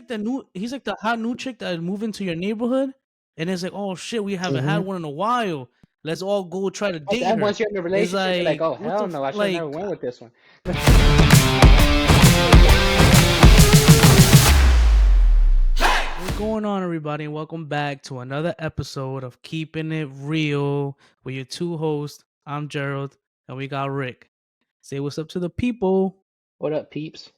like the hot new chick that moved into your neighborhood, and it's like, oh shit, we haven't had Mm-hmm. one in a while. Let's all go try to But date then her. once you're in a It's relationship, you're like, like, oh what hell the no, I should have never like? went with this one. What's going on, everybody, and welcome back to another episode of Keeping It Real with your two hosts. I'm Gerald, and we got Rick. Say what's up to the people. What up, peeps?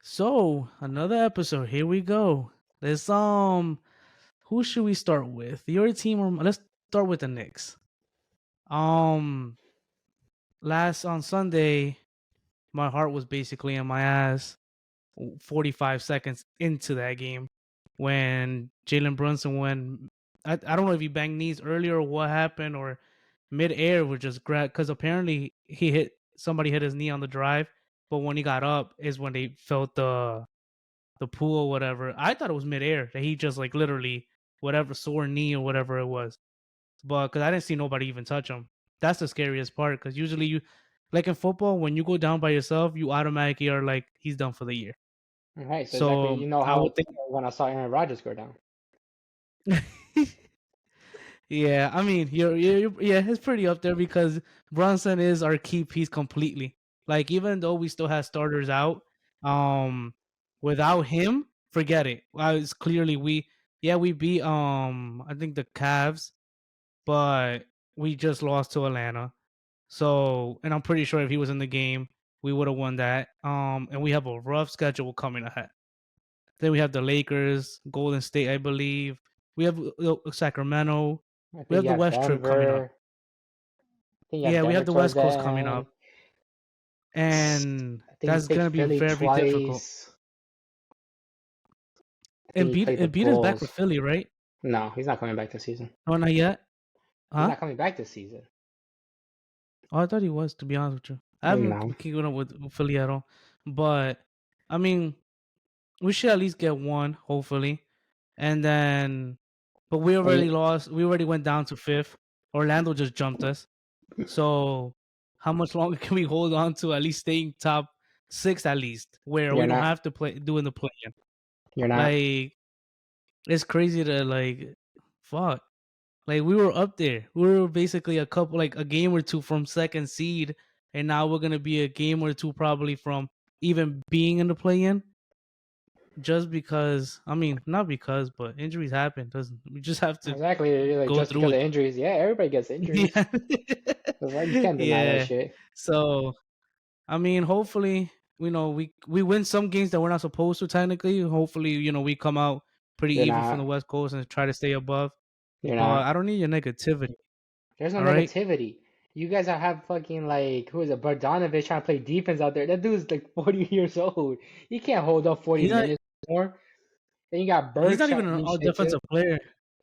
So another episode. Here we go. Let's who should we start with? Your team or let's start with the Knicks. Last on Sunday, my heart was basically in my ass 45 seconds into that game when Jalen Brunson went. I don't know if he banged knees earlier or what happened, or midair was just grab, because apparently somebody hit his knee on the drive, but when he got up is when they felt the pool or whatever. I thought it was midair that he just like literally whatever sore knee or whatever it was, but because I didn't see nobody even touch him. That's the scariest part, because usually you, like in football, when you go down by yourself, you automatically are like, he's done for the year. All right, so exactly, So you know I how would it felt when I saw Aaron Rodgers go down. think, yeah, I mean, yeah, it's pretty up there because Brunson is our key piece completely. Like, even though we still have starters out, um, without him, forget it. It's clearly we beat I think the Cavs, but we just lost to Atlanta. So, and I'm pretty sure if he was in the game, we would have won that. And we have a rough schedule coming ahead. Then we have the Lakers, Golden State, I believe. We have Sacramento. I We think have you the have West trip coming up. Denver. I think you have Yeah, we Denver have the towards West the Coast coming end. up, and I think you that's played gonna be Philly very difficult. twice. I think And you played the Embiid is back for Bulls. Philly, right? No, he's not coming back this season. No, not yet. He's Huh? not coming back this season. Oh, I thought he was. To be honest with you, I haven't No, keeping up with Philly at all. But I mean, we should at least get one, hopefully. And then, but we and already you, lost. We already went down to fifth. Orlando just jumped us. So, how much longer can we hold on to at least staying top six, at least, where we you're don't not. have to play doing the play-in? You're not. Like, it's crazy to like, fuck. Like, we were up there. We were basically a game or two from second seed, and now we're gonna be a game or two probably from even being in the play-in. Just because, I mean, not because, but injuries happen. Doesn't we just have to Exactly. Like go just through because of it? injuries. Yeah, everybody gets injuries. Yeah, That's right. You can't deny that yeah. shit. So I mean, hopefully, we win some games that we're not supposed to technically. Hopefully, we come out pretty You're even from the not. West Coast and try to stay above. You're But not. I don't need your negativity. There's no All right. negativity. You guys have fucking like who is it? Bogdanovich trying to play defense out there. That dude's like 40 years old. He can't hold up 40 He's not. minutes more. Then you got He's Burks not trying even to an do all shit too. defensive player.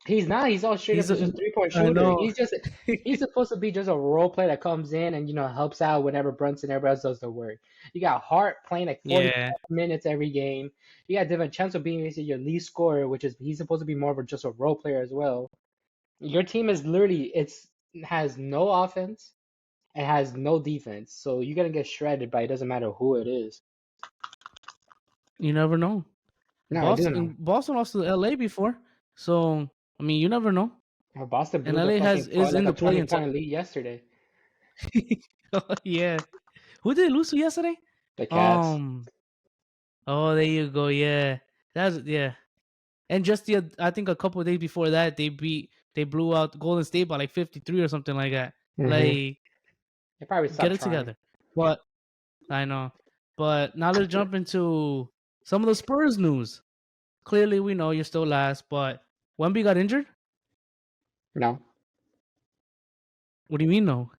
He's not. He's all straight up He's a. just 3-point I shooter. know. He's supposed to be just a role player that comes in and helps out whenever Brunson and everybody else does the work. You got Hart playing like 40 Yeah. minutes every game. You got DiVincenzo being basically your lead scorer, which is he's supposed to be more of just a role player as well. Your team is literally has no offense and has no defense, so you're gonna get shredded by it doesn't matter who it is. You never know. No, I do know. Boston lost to LA before, so I mean, you never know. Boston And blew the LA fucking is like in a the play 20 in. point lead yesterday. Yeah. Who did they lose to yesterday? The Cavs. Um. Oh, there you go. Yeah. Yeah. And just I think a couple of days before that, they blew out Golden State by like 53 or something like that. Mm-hmm. Like, They probably get stopped it trying. together. But I know. But now let's jump into some of the Spurs news. Clearly, we know you're still last, but Wemby got injured. No. What do you mean no?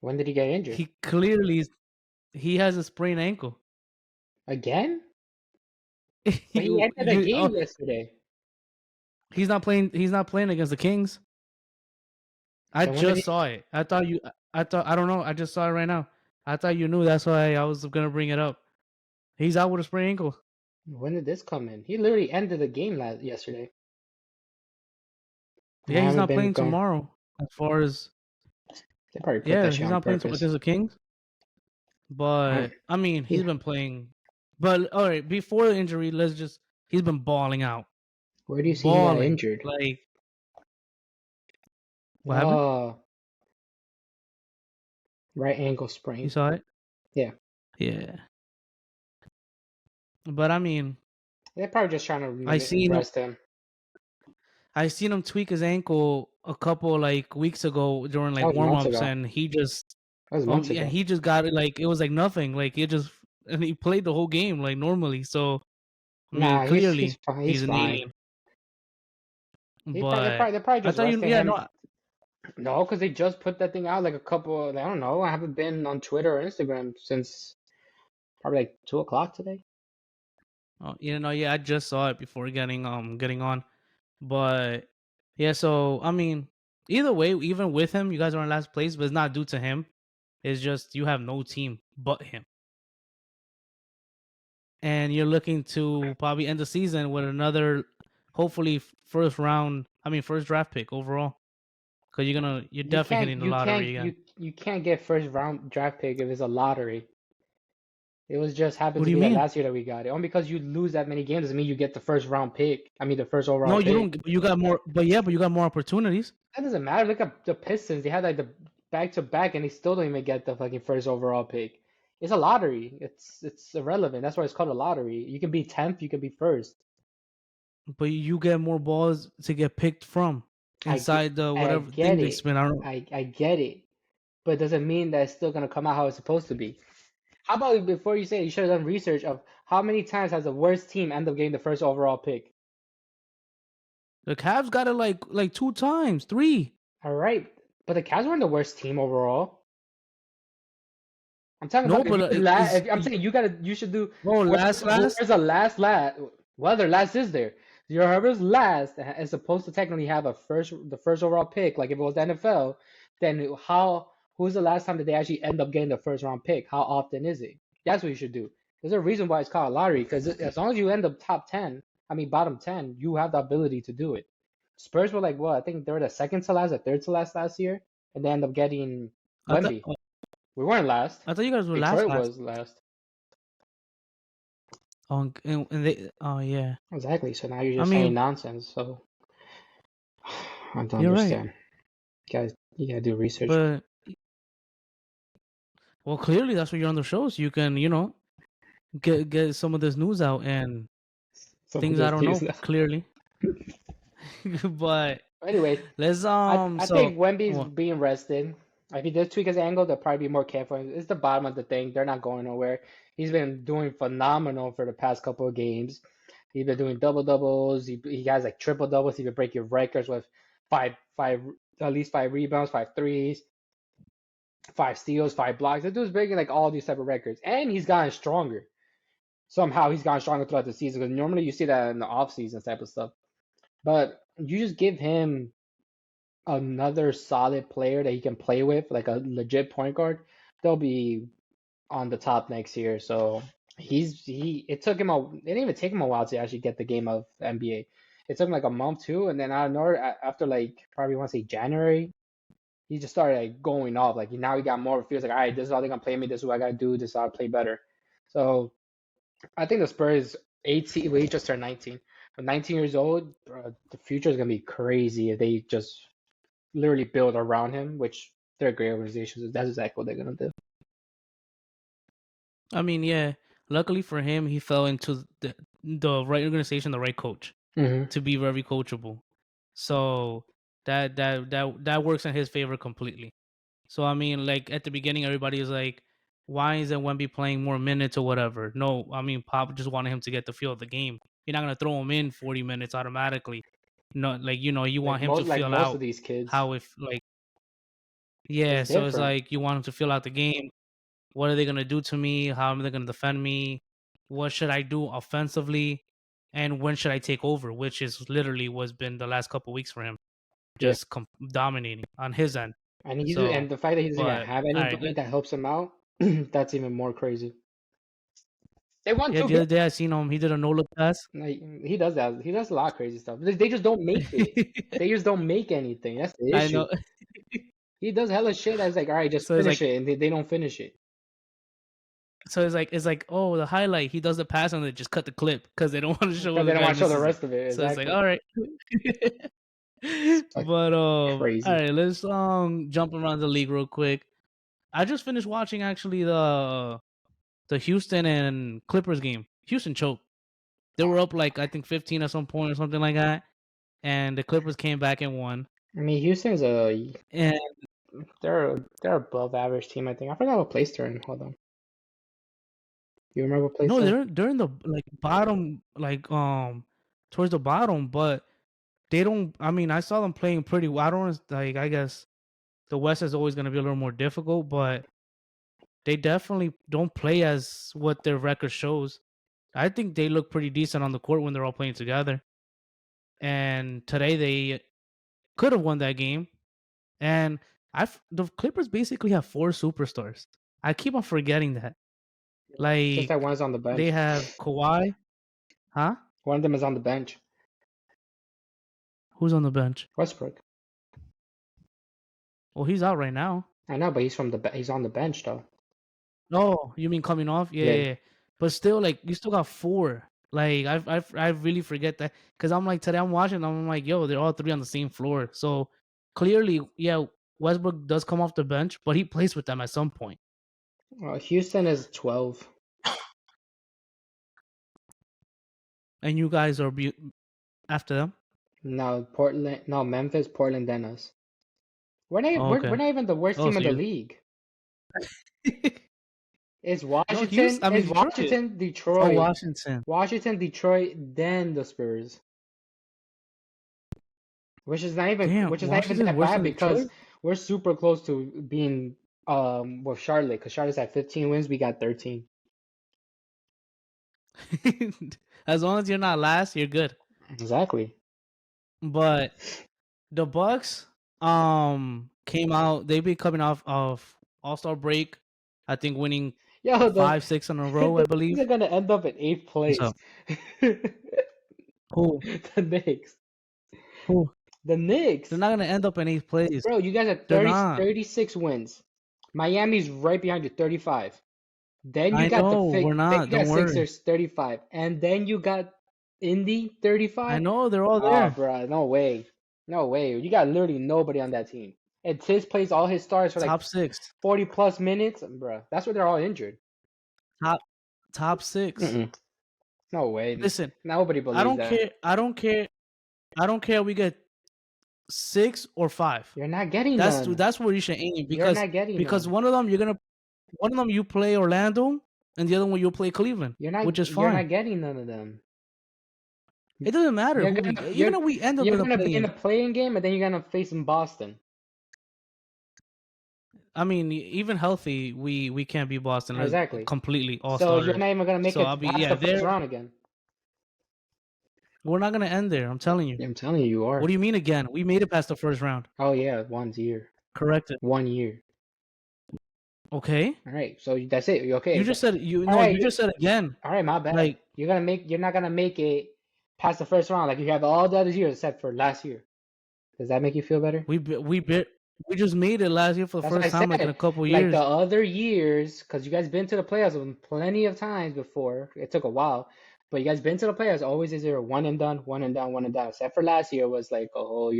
When did he get injured? He has a sprained ankle. Again? But he entered the game yesterday. He's not playing. He's not playing against the Kings. I just saw it. I thought I don't know. I just saw it right now. I thought you knew. That's why I was gonna bring it up. He's out with a sprained ankle. When did this come in? He literally ended the game yesterday. Yeah, he's not playing tomorrow. As far as they probably put that shit he's on not playing purpose. against the Kings. But I mean, he's been playing But all right, before the injury, he's been balling out, Where do you see he got balling. injured? Like what happened? Oh, right ankle You sprain. saw it? Yeah, Yeah. But I mean, they're probably just trying I to seen him. rest him. I seen him tweak his ankle a couple like weeks ago during That like was warm months ups, ago. and he just That was months yeah, ago. he just got it like it was like nothing. Like it just and he played the whole game like normally. So I mean, Nah, he's clearly fine. He's he's an fine. alien. But They're probably I just thought you resting yeah him. no No, because they just put that thing out like a couple. I don't know. I haven't been on Twitter or Instagram since probably like 2 o'clock today. yeah I just saw it before getting on. But yeah, so I mean, either way, even with him, you guys are in last place, but it's not due to him. It's just you have no team but him, and you're looking to probably end the season with another, hopefully first draft pick overall, because you're You definitely hitting can't the you lottery can't again. you can't get first round draft pick if it's a lottery. It was just happened What to do you be that mean? last year that we got it. Only because you lose that many games doesn't mean you get the first round pick. I mean the first overall No, you pick. don't. You got more, but yeah, but you got more opportunities. That doesn't matter. Look at the Pistons. They had like the back to back and they still don't even get the fucking first overall pick. It's a lottery. It's irrelevant. That's why it's called a lottery. You can be 10th, you can be first. But you get more balls to get picked from I get, inside the I whatever get thing they it. spin. I don't know. I get it. But it doesn't mean that it's still gonna come out how it's supposed to be. How about before you say it, you should have done research of how many times has the worst team end up getting the first overall pick? The Cavs got it like two times, three. All right, but the Cavs weren't the worst team overall. I'm talking No, about if but you if, I'm saying you should do no last. where's the last well their last is there. Your whoever's last is supposed to technically have the first overall pick. Like if it was the NFL, then who's the last time that they actually end up getting the first round pick? How often is it? That's what you should do. There's a reason why it's called a lottery because as long as you end up top 10, I mean bottom 10, you have the ability to do it. Spurs were like what? I think they were the second to last, or third to last year, and they end up getting I thought Wemby. We weren't last. I thought you guys were Detroit last. was last. And they yeah. Exactly. So now you're I just saying mean, nonsense. So I don't you're right, understand. Guys, you gotta do research. but well, clearly that's what you're on the show, so you can get some of this news out and Some of things I this don't news know now. clearly. But Anyway, let's I so think Wemby's well, being rested. If he does tweak his angle, they'll probably be more careful. It's the bottom of the thing. They're not going nowhere. He's been doing phenomenal for the past couple of games. He's been doing double doubles. He has like triple doubles. He can break your records with five at least 5 rebounds, 5 threes, 5 steals, 5 blocks. The dude's breaking like all these type of records, and he's gotten stronger. Somehow he's gotten stronger throughout the season because normally you see that in the off season type of stuff. But you just give him another solid player that he can play with, like a legit point guard, they'll be on the top next year. So it took him it didn't even take him a while to actually get the game of NBA. It took him like a month too, and then I don't know after like probably want to say January, he just started like going off. Like now he got more feels like all right, this is how they're gonna play me. This is what I gotta do. This is how I play better. So I think the Spurs 18. Well, he just turned 19. But 19 years old, the future is gonna be crazy if they just literally build around him, which they're a great organization. So that's exactly what they're gonna do. I mean, yeah. Luckily for him, he fell into the right organization, the right coach Hmm. to be very coachable. So that works in his favor completely. So I mean, like at the beginning, everybody is like, "Why isn't Wemby playing more minutes or whatever?" No, I mean, Pop just wanted him to get the feel of the game. You're not gonna throw him in 40 minutes automatically. No, like you want him to Like feel most of out these kids, how if like it's yeah. So it's different. like you want him to feel out the game. What are they gonna do to me? How am they gonna defend me? What should I do offensively? And when should I take over? Which is literally what's been the last couple weeks for him, Yeah, just dominating on his end. and So, the fact that he doesn't even but have all right, anybody that helps him out, that's even more crazy. They won yeah. two The games. other day I seen him. He did a no look pass. Like, he does that. He does a lot of crazy stuff. They just don't make it. They just don't make anything. That's the I issue. know. He does hella shit that's like, all right, just So it's finish like it, and they don't finish it. So it's like oh the highlight he does the pass and they just cut the clip because they don't want to show Because when they the don't guy want to show the misses it. rest of it. So it's like Exactly. all right. It's fucking But all crazy. right, let's jump around the league real quick. I just finished watching actually the Houston and Clippers game. Houston choked. They were up like I think 15 at some point or something like that, and the Clippers came back and won. I mean, Houston's a And they're above average team. I think I forgot what place they're in. Hold on. You remember what place no, they're? they're in the like bottom, like towards the bottom, but they don't. I mean, I saw them playing pretty well. I don't like. I guess the West is always going to be a little more difficult, but they definitely don't play as what their record shows. I think they look pretty decent on the court when they're all playing together. And today they could have won that game. And the Clippers basically have four superstars. I keep on forgetting that. Just that Like one's on the they bench. have Kawhi, huh? One of them is on the bench. Who's on the bench? Westbrook. Well, he's out right now. I know, but he's on the bench though. Oh, you mean coming off? Yeah, Yeah. yeah, yeah. But still, like you still got four. Like I really forget that because I'm like today I'm watching. I'm like, yo, they're all three on the same floor. So clearly, yeah, Westbrook does come off the bench, but he plays with them at some point. Houston is 12. And you guys are after them. No, Portland. No, Memphis, Portland, then us. We're not. Oh, We're okay. not even the worst Oh, team so in the you league. It's no Houston. Washington. I mean It's Detroit is. Washington, Oh, Detroit, Washington. Washington, Detroit, then the Spurs, Damn, which is not even Washington's that worse bad than because Detroit. we're super close to being with Charlotte because Charlotte's at 15 wins. We got 13. As long as you're not last, you're good. Exactly. But the Bucks came out. They've been coming off of All-Star break. I think winning Yo, the 5, 6 in a row. I the Knicks are believe. gonna end up in eighth What's place. up? Who? The Knicks. Who? The They're Knicks. not gonna end up in 8th place. Bro, you guys have They're 30, not. 36 wins. Miami's right behind you, 35. Then you I got know we're then not. you got Don't worry. Sixers 35. And then you got Indy I 35. know they're all Oh, there. bro, no way. No way. You got literally nobody on that team. And Tiz plays all his stars for like Top 6. 40 plus minutes, bro. That's why they're all injured. Top top 6. Mm-mm. No way. Listen, Nobody I believes don't that. care. I don't care. I don't care. We get 6 or 5. You're not getting none. That's where you should aim You're not getting because none. one of them one of them you play Orlando and the other one you'll play Cleveland, which is You're fine. not getting none of them. It doesn't matter You're who we gonna even if we end up you're in the gonna be in play-in. a playing game and then you're gonna face in Boston. I mean, even healthy, we can't beat Boston Exactly. completely all So you're starters. not even gonna make So it I'll be past yeah. the first There, round again. we're not gonna end there. I'm telling you. I'm telling you, you are. What do you mean again? We made it past the first round. Oh yeah, 1 year. Correct it. 1 year. Okay. All right, so that's it. You okay? You just said you All no. right, You just said again. all right, my bad. Like You're not gonna make it past the first round like you have all the other years except for last year. Does that make you feel better? we just made it last year for the That's what first I time like in a said. couple Like years. the other years, because you guys been to the playoffs plenty of times before. It took a while, but you guys been to the playoffs. Always is there one and done, one and done, one and done. Except for last year was like a whole,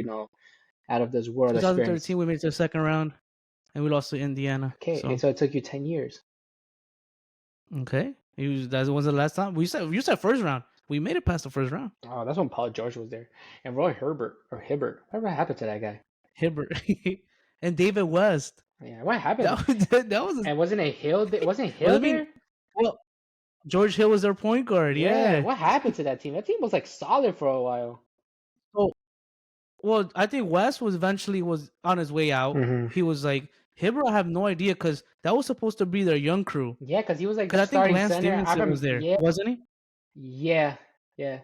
out of this world experience. 2013 we made it to the second round and we lost to Indiana. Okay, So so it took you 10 years. okay, that was the last time you said first round. We made it past the first round. Oh, that's when Paul George was there. And Roy Herbert or Hibbert. Whatever happened to that guy? Hibbert and David West. Yeah, what happened? That was And wasn't it Hill? Wasn't well, Hill I mean, there? well, George Hill was their point guard. Yeah, Yeah. what happened to that team? That team was like solid for a while. So, well, I think West was eventually was on his way out. Mm-hmm. He was like Hibbert. I have no idea because that was supposed to be their young crew. Yeah, because he was like Because the I think starting Lance center. I Stevenson remember, was there, yeah, wasn't he? yeah, yeah.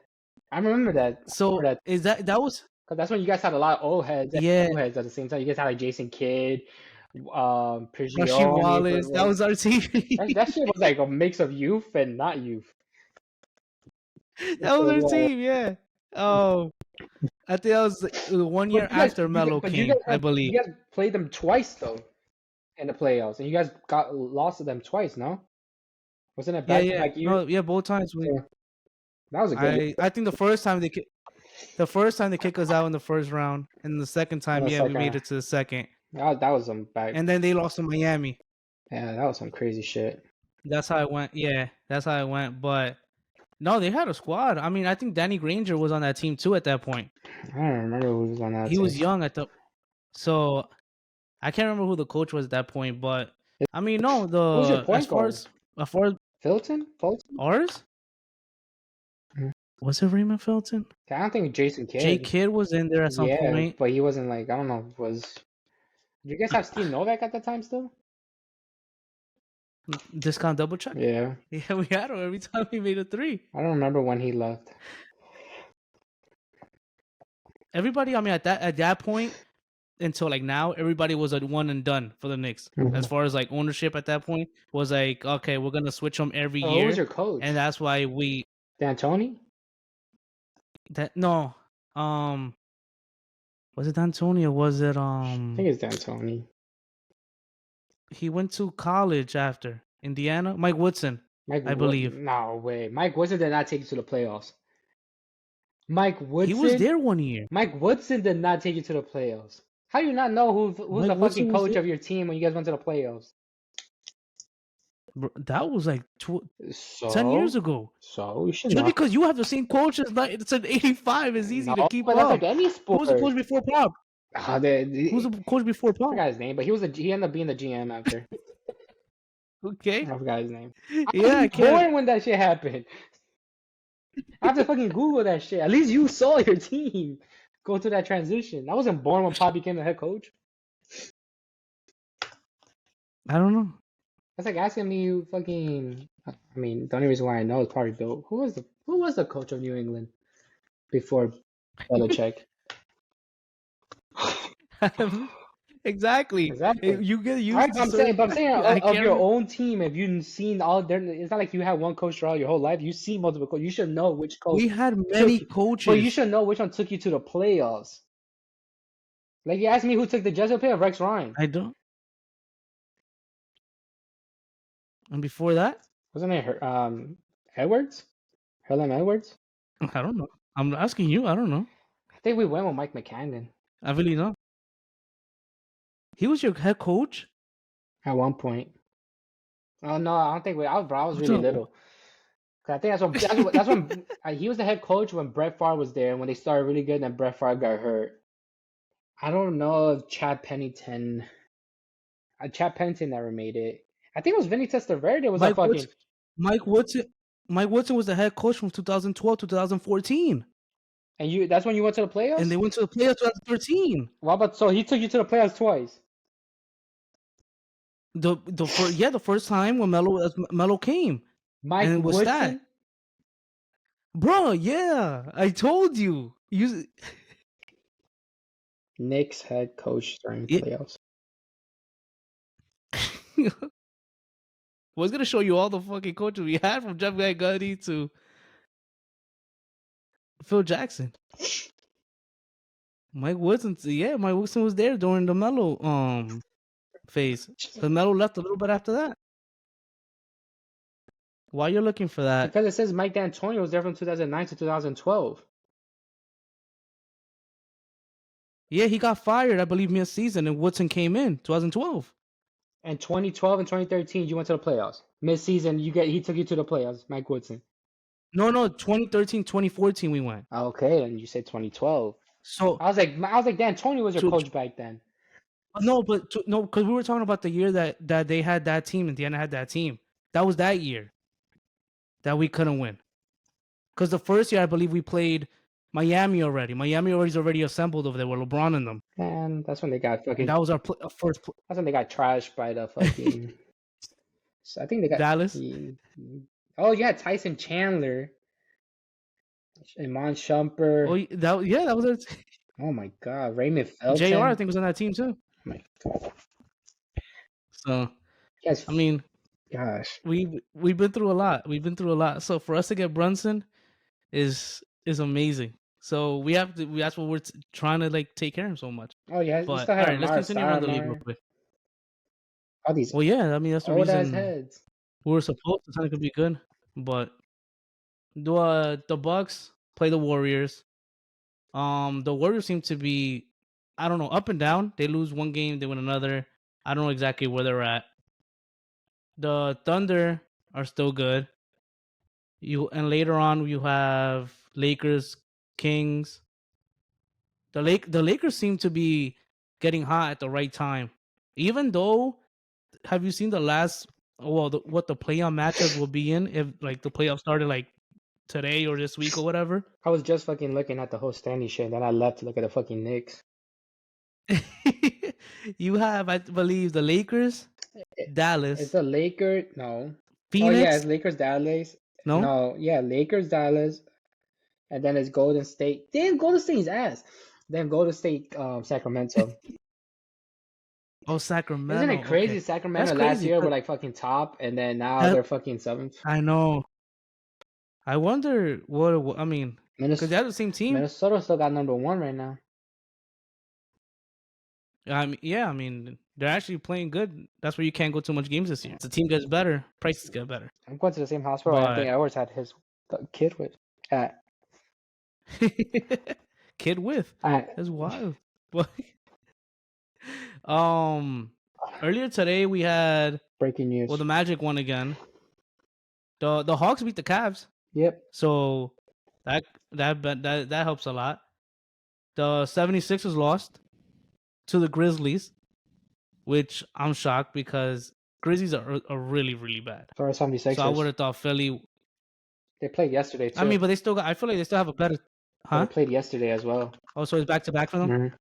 I remember that. So That is that was because that's when you guys had a lot of old heads, yeah. new heads at the same time. You guys had like Jason Kidd, Rasheed Prigioni. Wallace. That was our team. That shit was like a mix of youth and not youth. That was our team. Yeah. Oh, I think that was the 1 year after Melo But came, I believe. you guys played them twice though in the playoffs, and you guys got lost to them twice, no? Wasn't it Yeah, back to yeah. back years? No, yeah, both times we Yeah, that was a good year. I think the first time they kicked us out in the first round, and the second In time, the yeah, we second, made it to the second. that was some back. And then they lost to Miami. Yeah, that was some crazy shit. That's how it went. Yeah, that's how it went. But no, they had a squad. I mean, I think Danny Granger was on that team too at that point. I don't remember who was on that He team. was young at the so I can't remember who the coach was at that point, but I mean, no, Who was your the point guard? as far as Fulton? Fulton? ours Mhm. was it Raymond Felton? I don't think Jason Jay Kidd. Kidd was in there at some Yeah, point. but he wasn't like I don't know. Was did you guys have Steve Novak at the time still? Discount double check. Yeah, Yeah, we had him every time he made a three. I don't remember when he left. Everybody, I mean, at that point until like now, everybody was a one and done for the Knicks. As Mhm. far as like ownership at that point was like, okay, we're gonna switch them every Oh, who was year, your coach? and that's why we D'Antoni? that no, was it Antonio? Was it I think it's D'Antoni. he went to college after Indiana? Mike Woodson, Mike I Wood? believe. No way. Mike Woodson did not take you to the playoffs. Mike He was Woodson? there one year. Mike Woodson did not take you to the playoffs. How do you not know who's Mike the fucking Woodson was coach there. of your team when you guys went to the playoffs? Bro, that was like 10 years So, ago. so you should Just know. because you have the same coach as like it's an 85 is easy No, to keep but that's like up. any Who was the sport. coach before Pop? Who was the coach before I Pop? forgot his name, but he ended up being the GM after. Okay. I forgot his name. I Yeah, wasn't I even can't. born when that shit happened. I have to fucking Google that shit. At least you saw your team go through that transition. I wasn't born when Pop became the head coach. I don't know. That's like asking me you fucking. I mean, the only reason why I know is probably Bill. Who was the coach of New England before Belichick? Exactly. Exactly. You get All right, used but to certain. I'm saying I of can't your remember. own team, if you've seen all there, it's not like you had one coach throughout your whole life. You see multiple coaches. You should know which coach We had took many you, but you coaches. should know which one took you to the playoffs. Like you asked me who took the Jets to the playoffs, Rex Ryan. I don't. And before that, Wasn't it Edwards? Herlam Edwards? I don't know. I'm asking you. I don't know. I think we went with Mike McCagnon I really don't. He was your head coach. at one point. Oh no, I don't think I was really So, little. 'Cause I think that's when he was the head coach when Brett Favre was there, and when they started really good, and then Brett Favre got hurt. I don't know if Chad Pennington never made it. I think it was Vinny Testaverde was a Mike fucking, Woodson. Mike Woodson. Mike Woodson was the head coach from 2012 to 2014, and that's when you went to the and playoffs? they went to the playoffs 2013. So he took you to the playoffs twice. The first time when Melo came, and Mike it was that, Woodson? bro. Yeah, I told you. You Knicks head coach during yeah. playoffs. Was gonna show you all the fucking coaches we had from Jeff Van Gundy to Phil Jackson. Mike Woodson, yeah, Mike Woodson was there during the Melo phase. Because Melo left a little bit after that. Why you're looking for that? Because it says Mike D'Antoni was there from 2009 to 2012. Yeah, he got fired, I believe, mid-season, and Woodson came in 2012. And 2012 and 2013, you went to the playoffs. Mid-season, he took you to the playoffs, Mike Woodson. No, 2013, 2014 we went. Okay, and you said 2012. So I was like, D'Antoni was your coach back then. no, because we were talking about the year that they had that team, Indiana had that team. That was that year that we couldn't win. Because the first year, I believe we played Miami already. Miami was already assembled over there with LeBron in them. And that's when they got fucking. And that was our first. That's when they got trashed by the fucking. So I think they got Dallas. Oh yeah, Tyson Chandler, Iman Shumpert. Oh, that was our Oh my God, Raymond Felton. JR, I think, was on that team too. Oh my God. So, Yes. I mean, gosh, we've been through a lot. We've been through a lot. So for us to get Brunson is amazing. So we have to. That's what we're trying to like take care of him so much. Oh yeah, But you still all had right, let's Amar continue around the league real Stoudemire. quick. All these Well, yeah, I mean that's the old ass reason. heads. We were supposed to. Something could be good, but the Bucks play the Warriors. The Warriors seem to be, I don't know, up and down. They lose one game, they win another. I don't know exactly where they're at. The Thunder are still good. And later on you have Lakers, Kings. The Lakers seem to be getting hot at the right time. Even though, have you seen the last, well, what the playoff matchups will be in if like the playoffs started like today or this week or whatever? I was just fucking looking at the whole standing shit, and then I left to look at the fucking Knicks. You have, I believe, the Lakers, It's Dallas, the Lakers. No. Oh yeah, Phoenix. it's Lakers Dallas. No, No, yeah, Lakers Dallas, and then it's Golden State. Damn, Golden State's ass. Then Golden State, Sacramento. oh Isn't it Sacramento. crazy? Okay, that's Sacramento last crazy. year were 'Cause like fucking top, and then now that they're fucking seventh. I know. I wonder what I mean, because they have the same team. Minnesota still got number one right now. I mean, yeah, I mean, they're actually playing good. That's where you can't go too much games this year. The team gets better, prices get better. I'm going to the same hospital Anthony But Edwards had his kid with. At, kid with, at that's wild. But um, earlier today we had, breaking well, news. the Magic won again. The Hawks beat the Cavs, Yep. so that helps a lot. The 76ers lost to the Grizzlies, which I'm shocked because Grizzlies are really really bad. Sorry, So I would 76ers. have thought Philly. They played yesterday I too. mean, but they still got. I feel like they still have a better. But they Huh? played yesterday as well. Oh, so it's back to back for them. Mm-hmm.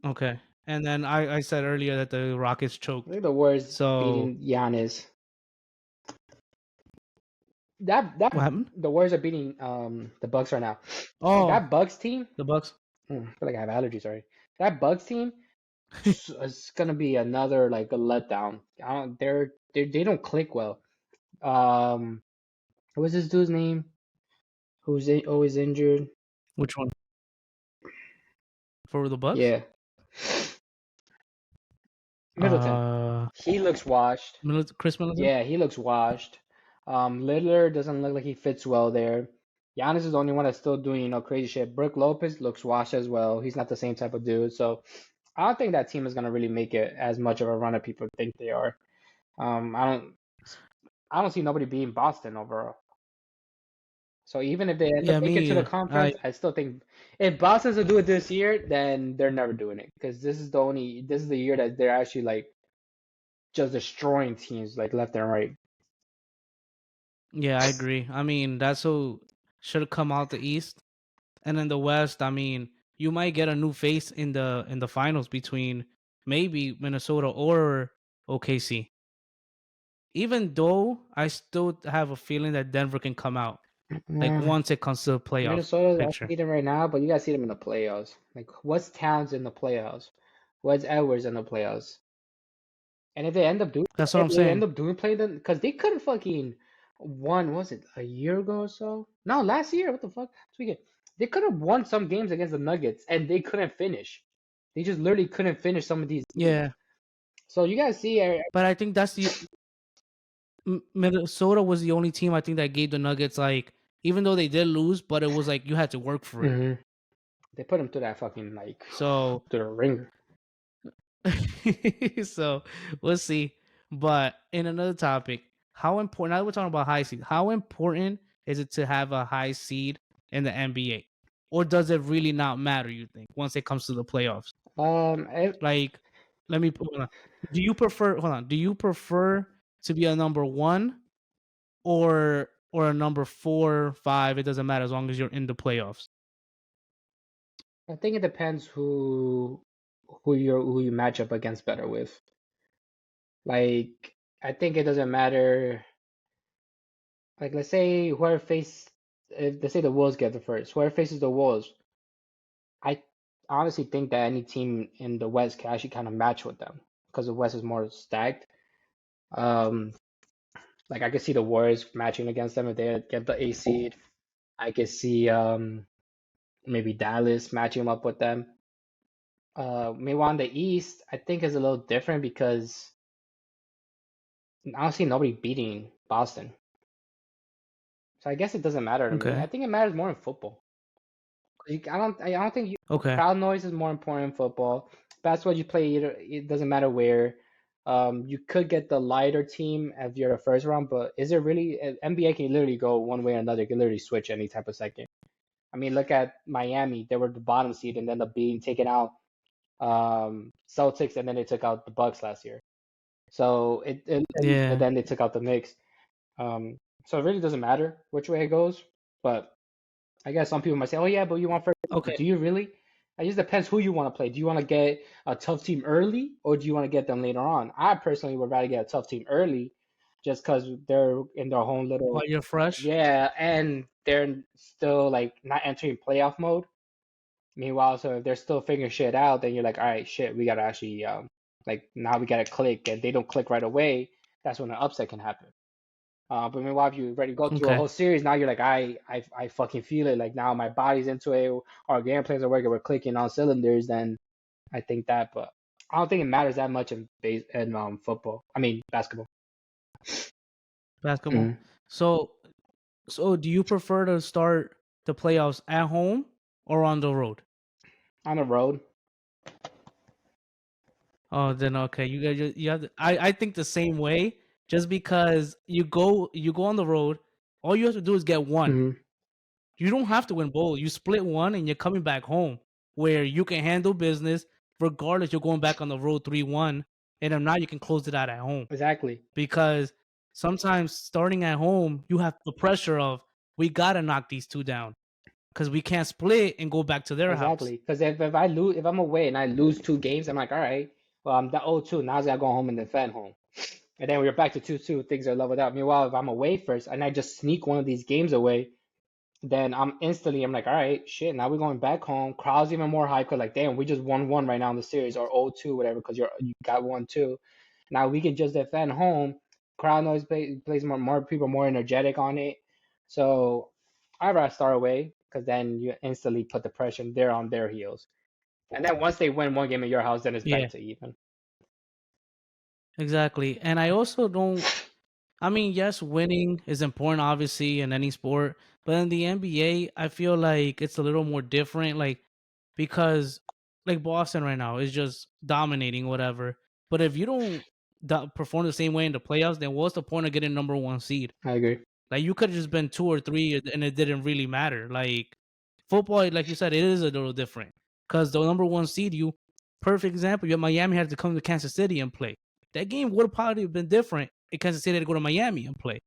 Okay. And then I said earlier that the Rockets I choked. think the Warriors So beating Giannis. That what happened? the Warriors are beating the Bucks right now. Oh, That Bucks team. the Bucks. I feel like I have allergies already. That Bucks team is gonna be another like a letdown. I don't. They don't click well. Um, what's this dude's name? Always injured? Which one? For the Bucks? Yeah, Middleton. Uh, He looks washed. Chris Middleton. Yeah, he looks washed. Lillard doesn't look like he fits well there. Giannis is the only one that's still doing, crazy shit. Brook Lopez looks washed as well. He's not the same type of dude. So I don't think that team is gonna really make it as much of a run as people think they are. Um, I don't I don't see nobody beating Boston overall. So even if they end up Yeah, making me it to the either. conference, I still think if Boston's to do it this year, then they're never doing it because this is the year that they're actually like just destroying teams like left and right. Yeah, I agree. I mean, that's who should have come out the East, and in the West. I mean, you might get a new face in the finals between maybe Minnesota or OKC. Even though I still have a feeling that Denver can come out like Nah, once it comes to the playoff Minnesota's picture. undefeated right now, but you gotta see them in the playoffs. Like, what's Towns in the playoffs? What's Edwards in the playoffs? And if they end up doing, That's what if I'm they end saying. up doing playing them, because they couldn't fucking won, was it a year ago or so? No, last year. What the fuck? Speaking, they could have won some games against the Nuggets, and they couldn't finish. They just literally couldn't finish some of these games. Yeah, So you guys see, but I think that's the Minnesota was the only team I think that gave the Nuggets, like, even though they did lose, but it was like you had to work for it. Mhm. They put them to that fucking like So to the ringer. so we'll see. But in another topic, how important, now that we're talking about high seed, how important is it to have a high seed in the NBA? Or does it really not matter, you think, once it comes to the playoffs? I, Like, let me hold on. Do you prefer, hold on, do you prefer to be a number one or a number 4, 5? It doesn't matter as long as you're in the playoffs. I think it depends who you match up against better with. Like, I think it doesn't matter. Like, let's say whoever face, if let's say the Wolves get the first, whoever faces the Wolves, I honestly think that any team in the West can actually kind of match with them because the West is more stacked. Um, like I could see the Warriors matching against them if they get the A seed. I could see maybe Dallas matching up with them. Maybe on the East, I think is a little different because I don't see nobody beating Boston. So I guess it doesn't matter to me. I Okay. think it matters more in football. I don't think Okay. crowd noise is more important in football. Basketball, you play either, it doesn't matter where. You could get the lighter team if you're the first round, but is it really? NBA can literally go one way or another. You can literally switch any type of second. I mean, look at Miami. They were the bottom seed and ended up being taken out Celtics, and then they took out the Bucks last year. So and Yeah. then they took out the Knicks. So it really doesn't matter which way it goes. But I guess some people might say, "Oh yeah, but you want first." But Okay. do you really? It just depends who you want to play. Do you want to get a tough team early, or do you want to get them later on? I personally would rather get a tough team early, just because they're in their own While little, you're fresh. yeah, and they're still like not entering playoff mode. Meanwhile, so if they're still figuring shit out, then you're like, all right, shit, we gotta actually like now we gotta click, and they don't click right away. That's when an upset can happen. But meanwhile, if you already go through a Okay. whole series, now you're like, I fucking feel it. Like now my body's into it. Our game plans are working. We're clicking on cylinders. Then I think that, but I don't think it matters that much in base in football. I mean basketball. Basketball. Mm. So so do you prefer to start the playoffs at home or on the road? On the road. Oh, then okay. You have to, I think the same way. Just because you go on the road, all you have to do is get one. Mm-hmm. You don't have to win both. You split one and you're coming back home where you can handle business regardless. You're going back on the road 3-1, and if not, you can close it out at home. Exactly. Because sometimes starting at home, you have the pressure of we gotta knock these two down because we can't split and go back to their house. Exactly. Because if I lose, if I'm away and I lose 2 games, I'm like, all right, well, I'm the 0-2. Now I gotta go home and defend home. And then we're back to 2-2. Things are leveled out. Meanwhile, if I'm away first and I just sneak one of these games away, then I'm like, all right, shit. Now we're going back home. Crowd's even more hype because like, damn, we just won one right now in the series or 0-2, whatever, because you got 1-2. Now we can just defend home. Crowd noise plays more people more energetic on it. So I'd rather start away because then you instantly put the pressure there on their heels. And then once they win one game in your house, then it's Yeah, back to even. exactly. And I also don't. I mean, yes, winning is important, obviously, in any sport, but in the NBA, I feel like it's a little more different, like because like Boston right now is just dominating whatever. But if you don't perform the same way in the playoffs, then what's the point of getting number one seed? I agree. Like you could have just been 2 or 3, and it didn't really matter. Like football, like you said, it is a little different because the number one seed, you perfect example. You have Miami had to come to Kansas City and play. That game would have probably been different if Kansas City had to go to Miami and play.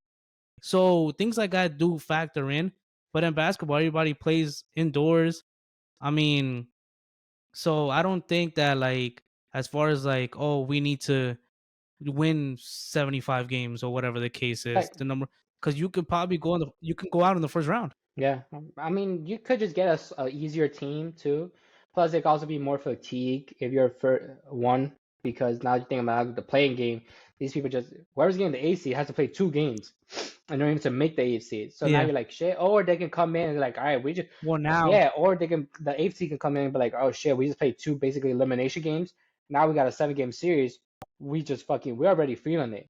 So things like that do factor in. But in basketball, everybody plays indoors. I mean, so I don't think that like as far as like oh we need to win 75 games or whatever the case is Like, the number because you could probably you can go out in the first round. yeah, I mean, you could just get a easier team too. Plus, it could also be more fatigue if you're for one, because now you think about the playing game. These people just whoever's getting the AC has to play 2 games in order to make the AFC. So now Yeah. you're like shit. Or they can come in and like, all right, we just Well, now, yeah. Or the AFC can come in and be like, oh shit, we just played 2 basically elimination games. Now we got a 7 game series. We're already feeling it.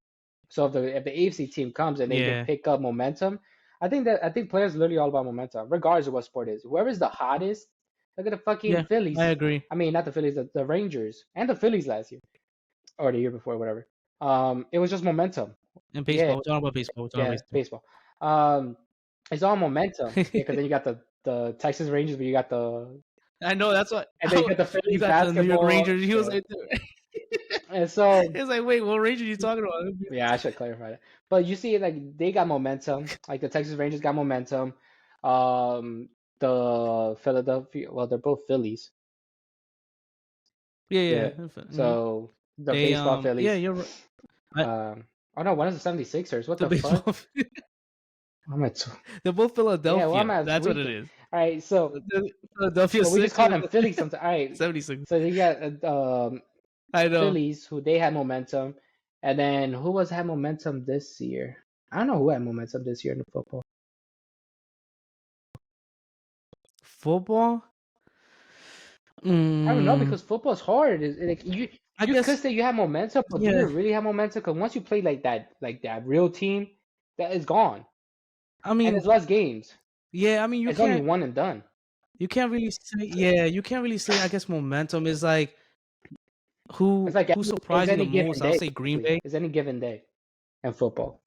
So if the AFC team comes and they can yeah, pick up momentum. I think players are literally all about momentum, regardless of what sport it is. Whoever's the hottest, look at the fucking yeah, I Phillies. agree. I mean, not the Phillies, the Rangers and the Phillies last year or the year before, whatever. It was just momentum. In Yeah, baseball, we're talking about baseball. We're talking about yeah, baseball. baseball. Um, it's all momentum. Yeah, because then you got the Texas Rangers, but you got the I know that's what and then you got the you Phillies got the New York basketball. Rangers. He was Yeah, like, and so it's like, wait, what Ranger are you talking about? yeah, I should clarify that. But you see, like they got momentum. Like the Texas Rangers got momentum. Um, the Philadelphia, well, they're both Phillies. Yeah, yeah. Yeah. Mhm. So the They baseball yeah, Phillies. you're right. I, Oh no, one is the 76ers. What the the fuck? baseball. I'm at They're both yeah, well, I'm Philadelphia. at That's what it tweaking. is. All right, so The Philadelphia but we just call Sixers, them Phillies sometimes. All right, 76. so you got I know. Phillies who they had momentum, and then who was had momentum this year? I don't know who had momentum this year in the football. Football. I don't know Mm, because football's hard. Like you. I You could guess say you have momentum, but do you yeah. really have momentum? Because once you play like that real team, that is gone, I and mean, it's less games. yeah. I mean, It's only one and done. you can't really say yeah. You can't really say. I guess momentum is like It's like who it's surprised you the any most. given I'll day, say Green basically. Bay. It's any given day in football.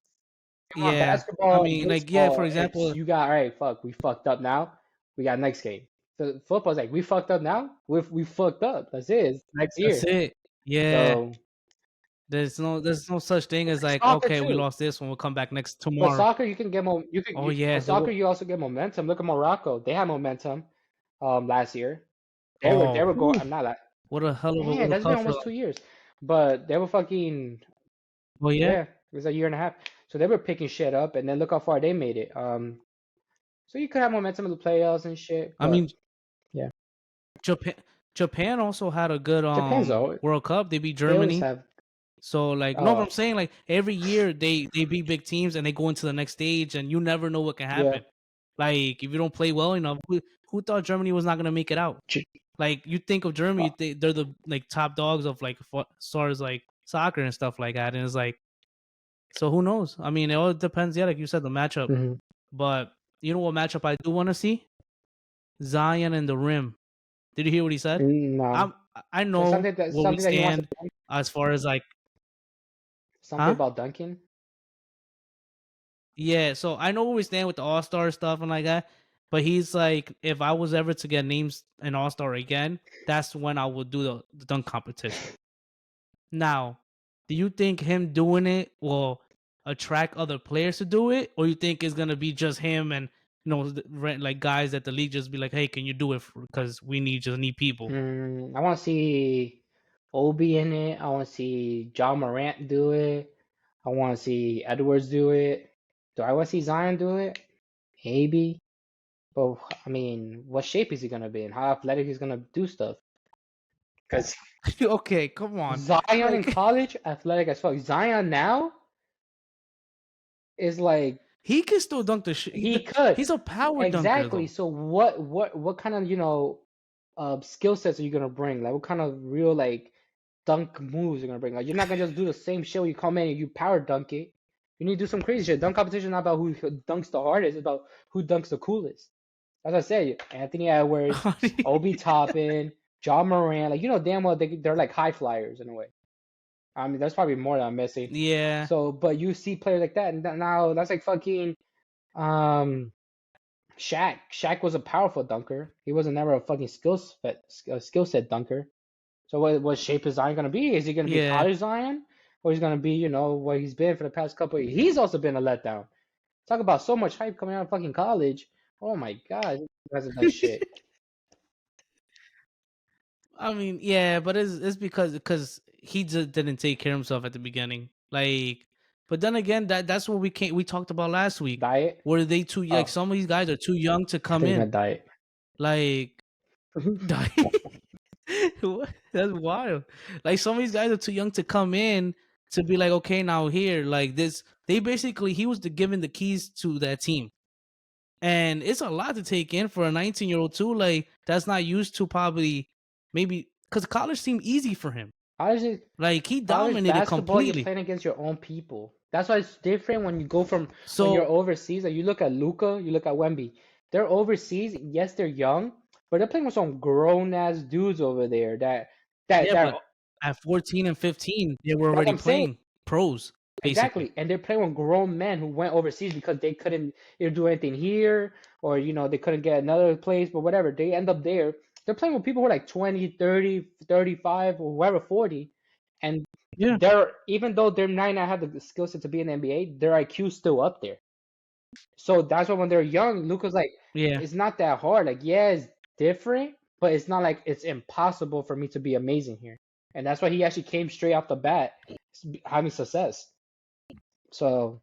Come on, Yeah. I basketball and mean, like yeah. For baseball, it's example, you got all right. Fuck, we fucked up now. We got next game. So football's like we fucked up now. We fucked up. That's it. It's next that's year. it. Yeah. So There's no such thing as like soccer okay, we too. lost this one. We'll come back next But tomorrow. soccer, you can get Oh yeah. but soccer you also get momentum. Look at Morocco. They had momentum last year. They Oh, were going whew, I'm not like what a hell of a man, World that's been Cup for almost them. 2 years. But they were fucking Oh yeah. yeah, it was a year and a half. So they were picking shit up and then look how far they made it. So you could have momentum in the playoffs and shit, I but mean, yeah. Japan Japan also had a good Japan's always World Cup. They beat they always Germany. have So like no, but I'm saying like every year they beat big teams and they go into the next stage and you never know what can yeah. happen. Like if you don't play well enough, who thought Germany was not gonna make it out? J- Like you think of Germany, uh, they're the like top dogs of like as far as like soccer and stuff like that, and it's like so who knows? I mean, it all depends. Yeah, like you said, the matchup. mhm. But you know what matchup I do want to see? Zion and the Rim. Did you hear what he said? No. I There's know where we something that he wants to stand as far as like, something huh? about dunking. Yeah, so I know where we stand with the All Star stuff and like that. But he's like, if I was ever to get names an All Star again, that's when I would do the dunk competition. Now, do you think him doing it will attract other players to do it, or you think it's gonna be just him and like guys at the league just be like, hey, can you do it because we just need people? I want to see Obi in it. I want to see John Morant do it. I want to see Edwards do it. Do I want to see Zion do it? Maybe. But I mean, what shape is he gonna be in? How athletic he's gonna do stuff? Because Okay, come on, Zion in like college, athletic as fuck. Zion now is like he can still dunk the he could. he's a power dunker Exactly. though. So what kind of skill sets are you gonna bring? Like what kind of real like dunk moves you're gonna bring? Like you're not gonna just do the same shit when you come in and you power dunk it. You need to do some crazy shit. Dunk competition is not about who dunks the hardest, it's about who dunks the coolest. As I said, Anthony Edwards, Obi Toppin, John Moran, like damn well they're like high flyers in a way. I mean, there's probably more that I'm missing. Yeah, So, but you see players like that, and now that's like fucking um Shaq. Shaq was a powerful dunker. He wasn't never a fucking skill set dunker. So what shape is Zion gonna be? Is he gonna be yeah. college Zion, or he's gonna be what he's been for the past couple of years? He's also been a letdown. Talk about so much hype coming out of fucking college. Oh my god, he hasn't done shit. I mean, yeah, but it's because he just didn't take care of himself at the beginning. Like, but then again, that's what we talked about last week. Diet. Were they too like Oh, some of these guys are too young to I come think you in? meant diet. Like, what? That's wild. Like some of these guys are too young to come in to be like, okay, now here, like this. They basically he was given the keys to that team, and it's a lot to take in for a 19-year-old too. Like that's not used to probably maybe because college seemed easy for him. Honestly, Like he college dominated basketball, you're completely. playing against your own people. That's why it's different when you go from when you're So overseas. Like you look at Luca, you look at Wemby. They're overseas. Yes, they're young, but they're playing with some grown ass dudes over there. yeah, That but at 14 and 15, they were that's what already I'm saying. playing pros, basically. Exactly, and they're playing with grown men who went overseas because they couldn't do anything here, or they couldn't get another place, but whatever. They end up there. They're playing with people who are like 20, 30, 35, or whoever 40, and Yeah, they're even though they might not have the skill set to be in the NBA, their IQ's still up there. So that's why when they're young, Luca's like, yeah, it's not that hard. Like, yeah, it's different, but it's not like it's impossible for me to be amazing here. And that's why he actually came straight off the bat having success. So,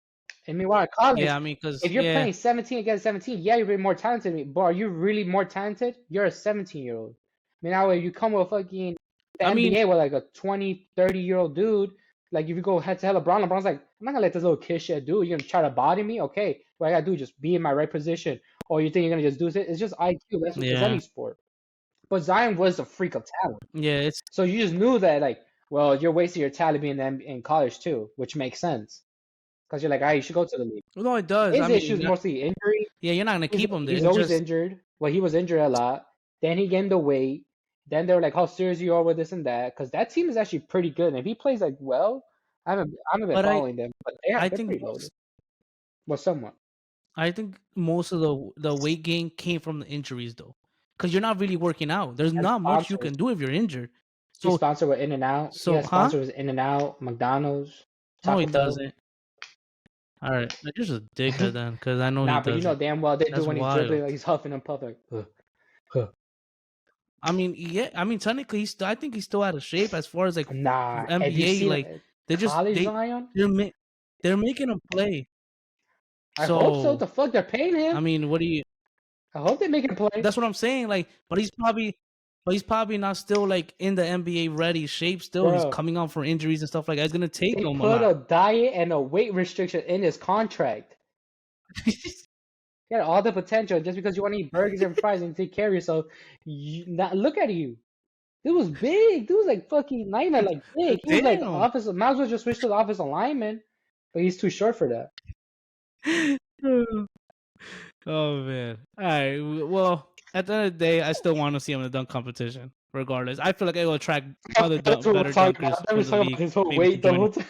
and meanwhile, at college, yeah. I mean, if because you're yeah, playing 17 against 17, yeah, you're really more talented than me, but are you really more talented? You're a 17-year-old. I mean, now if you come with fucking the I mean, NBA with like a 20, 30-year-old dude, like if you go head to head LeBron, LeBron's like, I'm not gonna let this little kid shit do. You're gonna try to body me? Okay, what I gotta do is just be in my right position. Or you think you're gonna just do it? It's just IQ. It's yeah, any sport. But Zion was a freak of talent. yeah. It's So you just knew that, like, Well, you're wasting your talent being in college too, which makes sense because you're like, all right, you should go to the league. No, it does. I His mean, issue is mostly injury. yeah, you're not gonna keep him there. He's It's always just, injured. Well, he was injured a lot. Then he gained the weight. Then they were like, how serious you are with this and that? Because that team is actually pretty good. And if he plays like well, I haven't been but following them, but I they're think pretty loaded. Well, somewhat. most of the weight gain came from the injuries though, because you're not really working out. There's And not much you sponsors. can do if you're injured. He's So sponsored with In and Out. He so has huh? sponsors with In and Out, McDonald's, No, he Taco Bell. doesn't. All right, you're just a dickhead then, because I know he Nah, but you know doesn't. damn well they do That's when he's dribbling, wild. like he's huffing and puffing. Huh. I mean, yeah. I mean, technically, I think he's still out of shape as far as like Nah, have you NBA. seen Like they just college Zion? they're ma- they're making him play. I hope so. So The fuck they're paying I him. mean, what do you? I hope they make him play, That's what I'm saying. Like, but he's probably not still like in the NBA ready shape. Still, he's bro. coming on for injuries and stuff like that. It's gonna take They him a put lot. a diet and a weight restriction in his contract. He had all the potential just because you want to eat burgers and fries and take care of yourself. Look at you. This was big. This was like fucking not even like big. He was like Damn. office. Might as well just switch to the office lineman, but he's too short for that. Oh man. All right. Well, at the end of the day, I still want to see him in the dunk competition. Regardless, I feel like it will attract other That's what we're better talking dunkers about. I from was the talking about league, his whole maybe to weight the join him. whole time.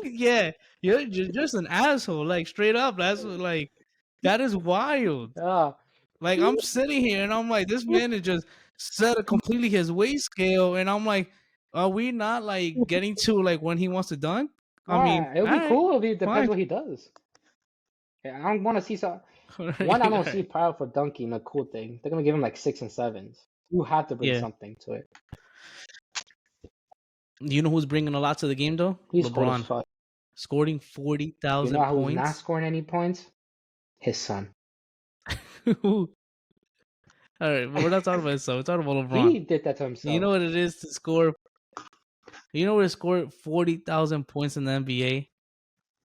Yeah, you're just an asshole. Like straight up, that's like that is wild. Ah, Like I'm sitting here and I'm like, this man is just set a completely his weight scale, and I'm like, are we not like getting to like when he wants to dunk? I mean, it would all be right, cool if it depends fine. what he does. Yeah, I want to see some. All One, I right, all don't see right. power for dunking a cool thing. They're gonna give him like 6 and 7s. You have to bring Yeah. something to it. You know who's bringing a lot to the game though? He's cold as LeBron, fuck. scoring You 40,000 know who's not points. scoring any points? His son. All right, but we're not talking about himself. We're talking about LeBron. He did that to You himself. know what it is to score. You know where to score 40,000 points in the NBA,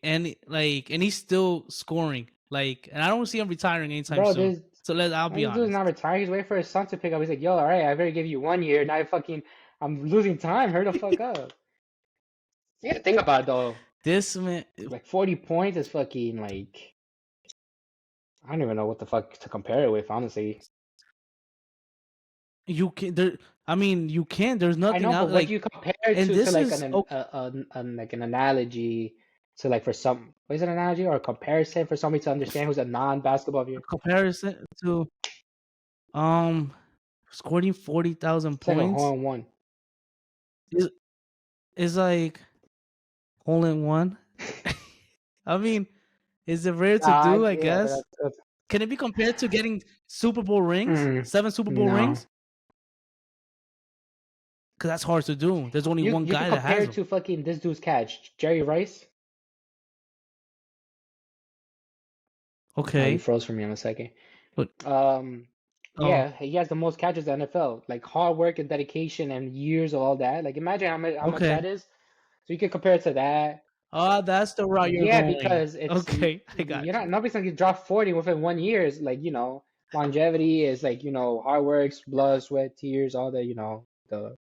and he's still scoring. Like, and I don't see him retiring anytime Bro, soon. this So I'll be this dude's honest. not retired. He's waiting for his son to pick up. He's like, yo, all right, I better give you 1 year. Now I'm losing time. Hurry the fuck up. Yeah, think about it though. This man, Like 40 points is fucking like I don't even know what the fuck to compare it with, honestly. you can there. I mean, you can. There's I nothing know, but out what do like, you compare it and to this like is okay. like an analogy to like for some what is it an analogy or a comparison for somebody to understand who's a non-basketball viewer? Comparison to um scoring 40,000 It's like a points hole in one. is like hole in one. I mean, is it rare to do? I Yeah, guess. Can it be compared to getting Super Bowl rings? mm, 7 Super Bowl no. rings? Because that's hard to do. There's only one You could guy that compare has it them. to fucking this dude's catch, Jerry Rice. Oh, you Okay. froze for me in a second. But oh, Yeah, he has the most catches in the NFL. Like hard work and dedication and years of all that. Like imagine how much okay. that is. So you can compare it to that. That's the route you're Yeah, going. because it's Okay, I got you're not you. nobody's gonna get dropped 40 within 1 year. It's like, longevity is like, hard works, blood, sweat, tears, all the,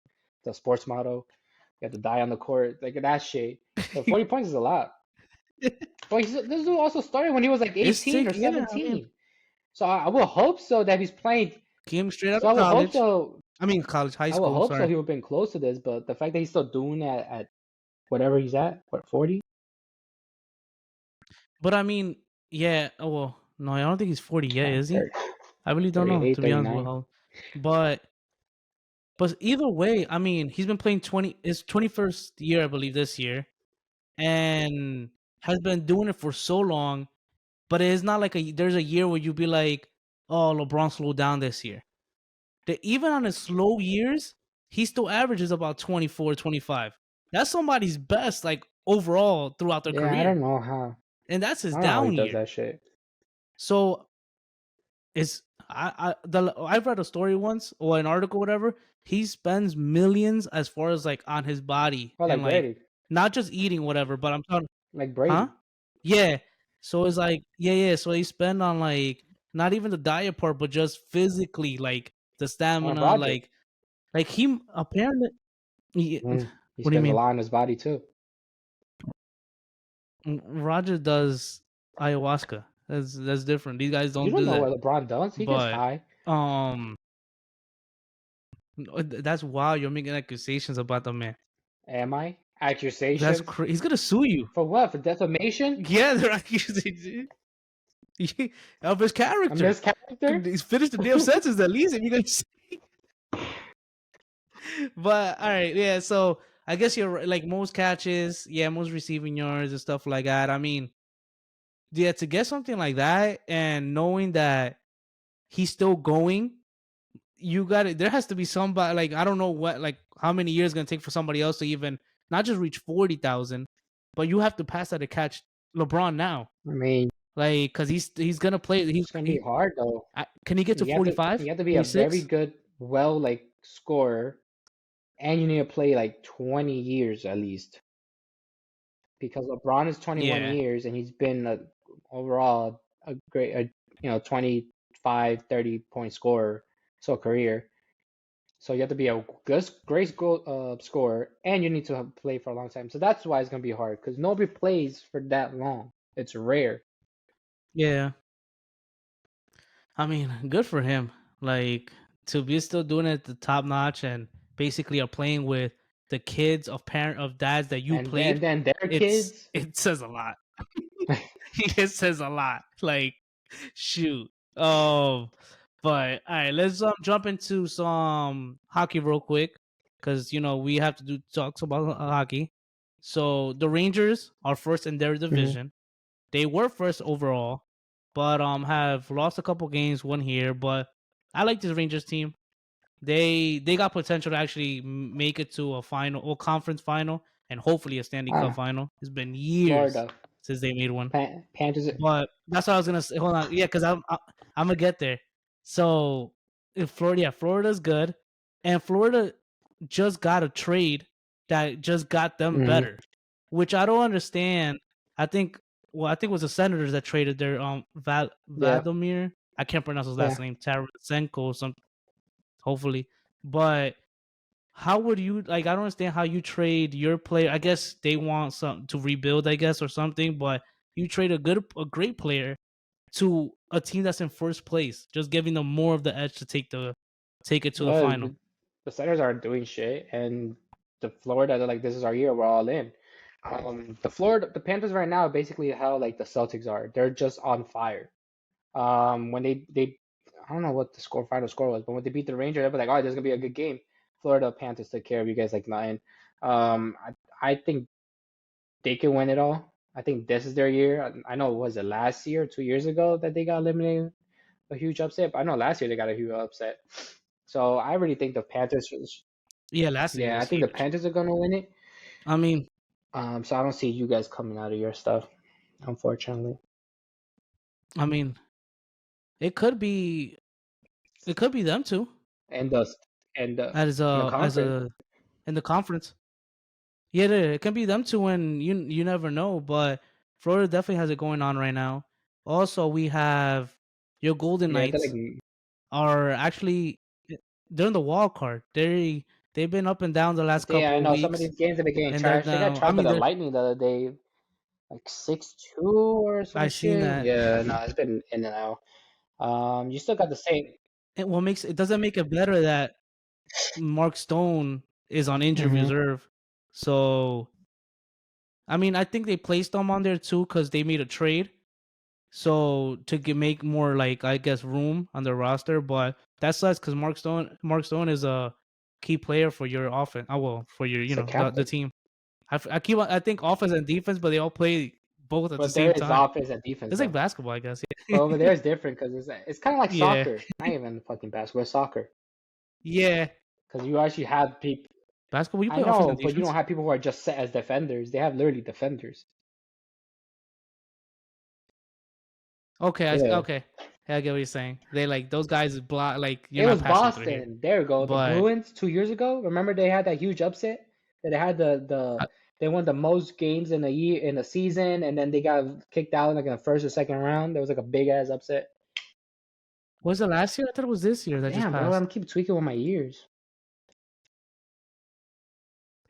the sports motto. You have to die on the court, like that shit. So 40 points is a lot. But this dude also started when he was like It's 18 or yeah, I mean, 17. So I will hope so that he's playing. came straight out So of I will hope college. so. I mean, college, high I will school, hope so. sorry. He would have been close to this, but the fact that he's still doing that at whatever he's at, what 40? But I mean, yeah, oh well, no, I don't think he's 40 yet, is he? 30, I really don't know, 38, to be honest with 39. how. But either way, I mean, he's been playing his 21st year, I believe, this year, and has been doing it for so long. But it's not like there's a year where you'd be like, oh, LeBron slowed down this year. That even on his slow years, he still averages about 24, 25. That's somebody's best, like overall throughout their Yeah, I don't career, know how. and that's I his don't know how he down does year. that shit. So it's I've read a story once or an article, whatever. He spends millions as far as like on his body Oh, and like like Brady. not just eating whatever, but I'm talking, Like huh? Brady. Yeah. So it's like yeah. So he spend on like not even the diet part, but just physically like the stamina, Roger. like he apparently. He, He what do you spends a mean? lot on his body too. Roger does ayahuasca. That's different. These guys You don't don't do know that. what LeBron does. He gets But high. um, that's wild. You're making accusations about the man. Am I? That's Accusations crazy. He's gonna sue you. for what? For defamation? Yeah, they're accusing of his A character. mischaracter? He's finished the damn sentence at least. If you're gonna but all right, yeah. So I guess you're right, like most catches, yeah, most receiving yards and stuff like that. I mean, yeah, to get something like that and knowing that he's still going, you got it. There has to be somebody like I don't know what like how many years it's gonna take for somebody else to even not just reach 40,000, but you have to pass that to catch LeBron now, I mean, like because he's gonna play. it's gonna be hard though. Can he get to You have to 45, you have to be a very 46? good, well, like scorer, and you need to play like 20 years at least because LeBron is 21 Yeah, years and he's been overall a great, 25, 30 point scorer so career. So you have to be a good, great goal scorer, and you need to have played for a long time. So that's why it's gonna be hard because nobody plays for that long. It's rare. yeah. I mean, good for him. Like to be still doing it at the top notch and basically are playing with the kids of parent of dads that you And played. then their It's kids. it says a lot. It says a lot. Like shoot. Um, but all right, let's jump into some hockey real quick because you know we have to do talks about hockey. So the Rangers are first in their Mhm. division. They were first overall, but have lost a couple games, one here. But I like this Rangers team. They got potential to actually make it to a final or conference final and hopefully a Stanley Cup Ah, final. It's been years Florida since they made one. Panthers. But that's what I was gonna say. Hold on, yeah, because I'm gonna get there. So in Florida, yeah, Florida's good, and Florida just got a trade that just got them Mhm. better, which I don't understand. I think, well, I think it was the Senators that traded their Yeah, Vadomir. I can't pronounce his last yeah. name, Tarasenko or something. Hopefully, but how would you like? I don't understand how you trade your player. I guess they want some to rebuild, I guess, or something. But you trade a great player to a team that's in first place, just giving them more of the edge to take it to the Well, final. the Senators aren't doing shit, and the Florida, they're like, this is our year. We're all in. The Panthers right now are basically how like the Celtics are. They're just on fire. When they I don't know what the final score was, but when they beat the Rangers, they were like, oh, there's gonna be a good game. Florida Panthers took care of you guys like nothing. I think they can win it all. I think this is their year. I know was it last year, 2 years ago that they got eliminated, a huge upset. But I know last year they got a huge upset. So I really think the Panthers. Yeah, last year Yeah, I was think the huge. Panthers are gonna win it. I mean, So I don't see you guys coming out of your stuff, unfortunately. I mean, it could be it could be them too And the and the in the as conference. a in the conference. Yeah, it can be them too, and you never know. But Florida definitely has it going on right now. Also, we have your Golden Yeah, they're like Knights are actually they're in the wild card. They've been up and down the last yeah, I couple of know some of weeks, these games have been getting and they're trashed. They got now. I trashed by mean, the they're Lightning the other day, like 6-2 or some I seen shit. that. Yeah, no, it's been in and out. You still got the same. And what makes it doesn't make it better that Mark Stone is on injured Hmm. reserve. So I mean, I think they placed him on there too because they made a trade. So to make more like I guess room on the roster, but that sucks because Mark Stone is a key player for your offense. Oh well, for your It's a the captain, team. I think offense and defense, but they all play both at the but there same is time. offense and defense It's like though. basketball, I guess. But over there is different because it's kind of like Yeah, soccer, not even fucking basketball, it's soccer. yeah. Because you actually have people. Basketball, you I play offense know, and but you don't defense. have people who are just set as defenders. They have literally defenders. Okay, Yeah. okay. Yeah, I get what you're saying. They like those guys block like you're It not was passing through here. Boston. There we go. The But Bruins 2 years ago. Remember they had that huge upset that they had uh, they won the most games in a year in a season, and then they got kicked out like in the first or second round. There was like a big ass upset. was it last year? I thought it was this year that just Damn, bro, passed. I'm keep tweaking with my ears.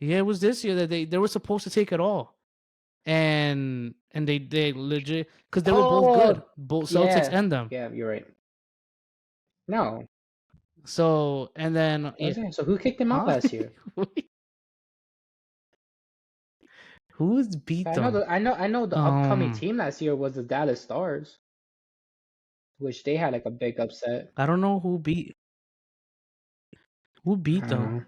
Yeah, it was this year that they were supposed to take it all, and they legit because they were both good, Oh, both Celtics yeah, and them. yeah, you're right. No, So and then yeah, was it? So who kicked him out huh? last year? Who's beat them? I know the upcoming team last year was the Dallas Stars, which they had like a big upset. I don't know who I beat don't them. know.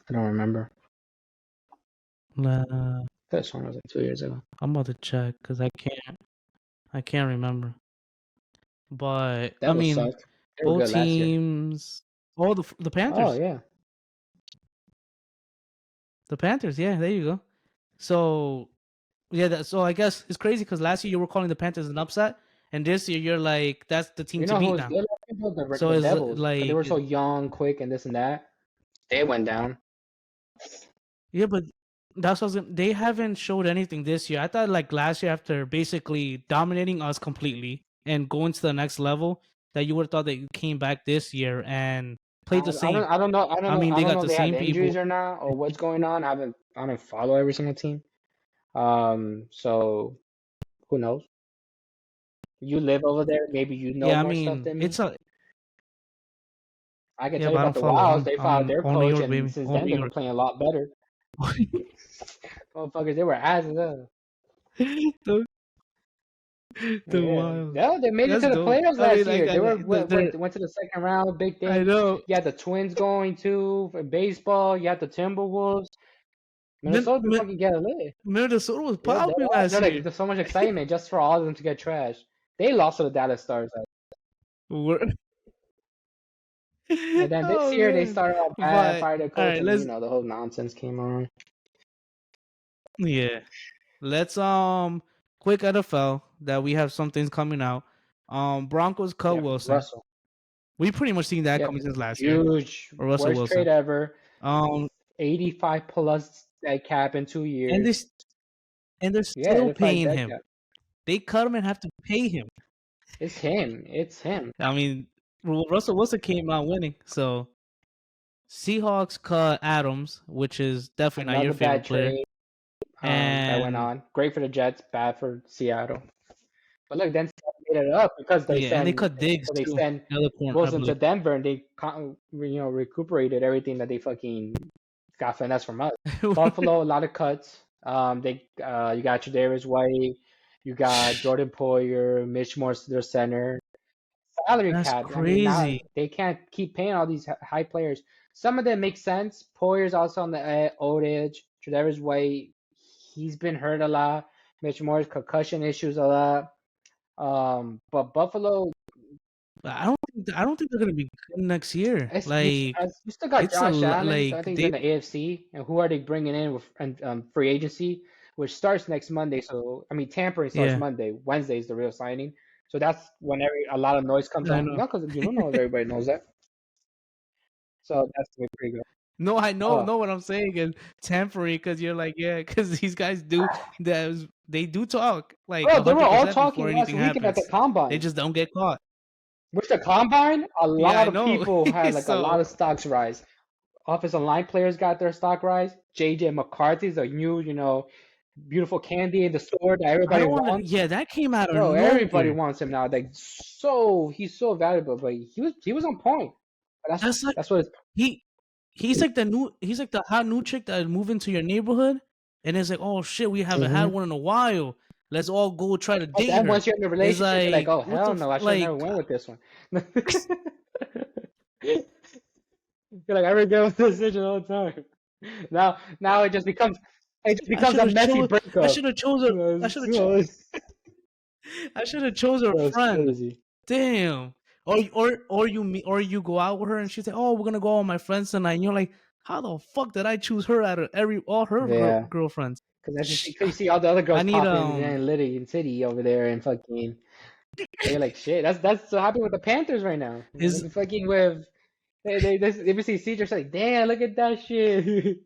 I don't remember. Uh, This one was like 2 years ago. I'm about to check because I can't remember. But I Devils mean, sucked. They were both good last year. teams. Oh, the Oh Panthers. yeah. The Panthers. Yeah, there you go. So yeah, so I guess it's crazy because last year you were calling the Panthers an upset, and this year you're like that's the team You to know who beat was now. good last year? So The it's Devils, because they like were so young, quick, and this and that. They went down. yeah, but that's what they haven't showed anything this year. I thought like last year after basically dominating us completely and going to the next level, that you would have thought they came back this year and played the same. I mean, I they don't got know if the they had same people. injuries or not, or what's going on. I don't follow every single team. So who knows? You live over there, maybe you know Yeah, I more stuff mean, than me. it's a I can yeah, tell you but I about don't the follow Wilds. them. They I'm fired in their all New coach, York, and baby. since All then New they've been York. playing a lot better. Motherfuckers, they were ass as hell. the the Yeah, wild. no, they made it That's to the dope. playoffs I mean, last like year. They were they're went to the second round, big I thing. know. You had the Twins going too for baseball. You had the Timberwolves. Min, Minnesota been Min, fucking getting lit. Minnesota was Yeah, they popping are. last No, like year. there's so much excitement just for all of them to get trashed. They lost to the Dallas Stars, We're- and then this oh year they man, started off bad, but fired their all coach, right, and let's the whole nonsense came on. yeah, let's quick NFL that we have some things coming out. Broncos cut Yeah, Wilson. Russell. We pretty much seen that Yep, coming since last year. huge, Or Russell worst Wilson. trade ever. Um, 85 plus dead cap in 2 years. and they and they're Yeah, still they're fighting paying dead him. cap. They cut him and have to pay him. It's him. It's him. I mean, Russell Wilson came out winning. So Seahawks cut Adams, which is definitely not your Another bad favorite player. trade that went And on. Great for the Jets, bad for Seattle. But look, then Seattle made it up because yeah, and they cut Diggs they too. send The other corner, I Wilson to believe. Denver, and they recuperated everything that they fucking got finesse from us. Buffalo, a lot of cuts. You got Tre'Davious White, you got Jordan Poyer, Mitch Morse, their center. Salary That's cap. I mean, now crazy. they can't keep paying all these high players. Some of them make sense. Poyer's also on the old age. Tre'Davious White, he's been hurt a lot. Mitch Morse concussion issues a lot. But Buffalo, I don't think they're gonna be good next year. Like you still got it's a Josh Allen. I like think he's they in the AFC. And who are they bringing in with free agency, which starts next Monday? So I mean, tampering starts yeah, Monday. Wednesday is the real signing. So that's when a lot of noise comes I on. know. No, because you don't know if everybody knows that. So that's gonna be pretty good. No, I Oh, know what I'm saying is temporary because you're like, yeah, because these guys do that. They do talk like bro, they were all 100% talking before last anything weekend at the happens. They combine. just don't get caught. Which the combine, a Yeah, I lot of know. people had like a lot So of stocks rise. Offensive line players got their stock rise. JJ McCarthy's a new, beautiful candy in the store that I everybody don't want to. wants. Yeah, that came out of Bro, everybody nowhere. wants him now. Like he's so valuable, but he was on point. But That's like that's what it's. he he's like the hot new chick that moved into your neighborhood, and it's like, oh shit, we haven't had Mhm. one in a while. Let's all go try to But date then her. once you're in a It's relationship, you're like, like oh what hell no, I should have never like went with this one. You're like, I regret the decision all the time. Now it just I becomes should a have messy chose I breakup. should have chose a I should have I should have chose a That's friend. crazy. Damn. Or you go out with her and she's like, oh, we're gonna go out with my friends tonight. And you're like, how the fuck did I choose her out of all her Yeah. girlfriends? Because you see all the other I girls need popping in Liddy and City over there and fucking. They're like shit. That's what happened with the Panthers right now. They've is been fucking with they been seeing Caesar like, damn, look at that shit.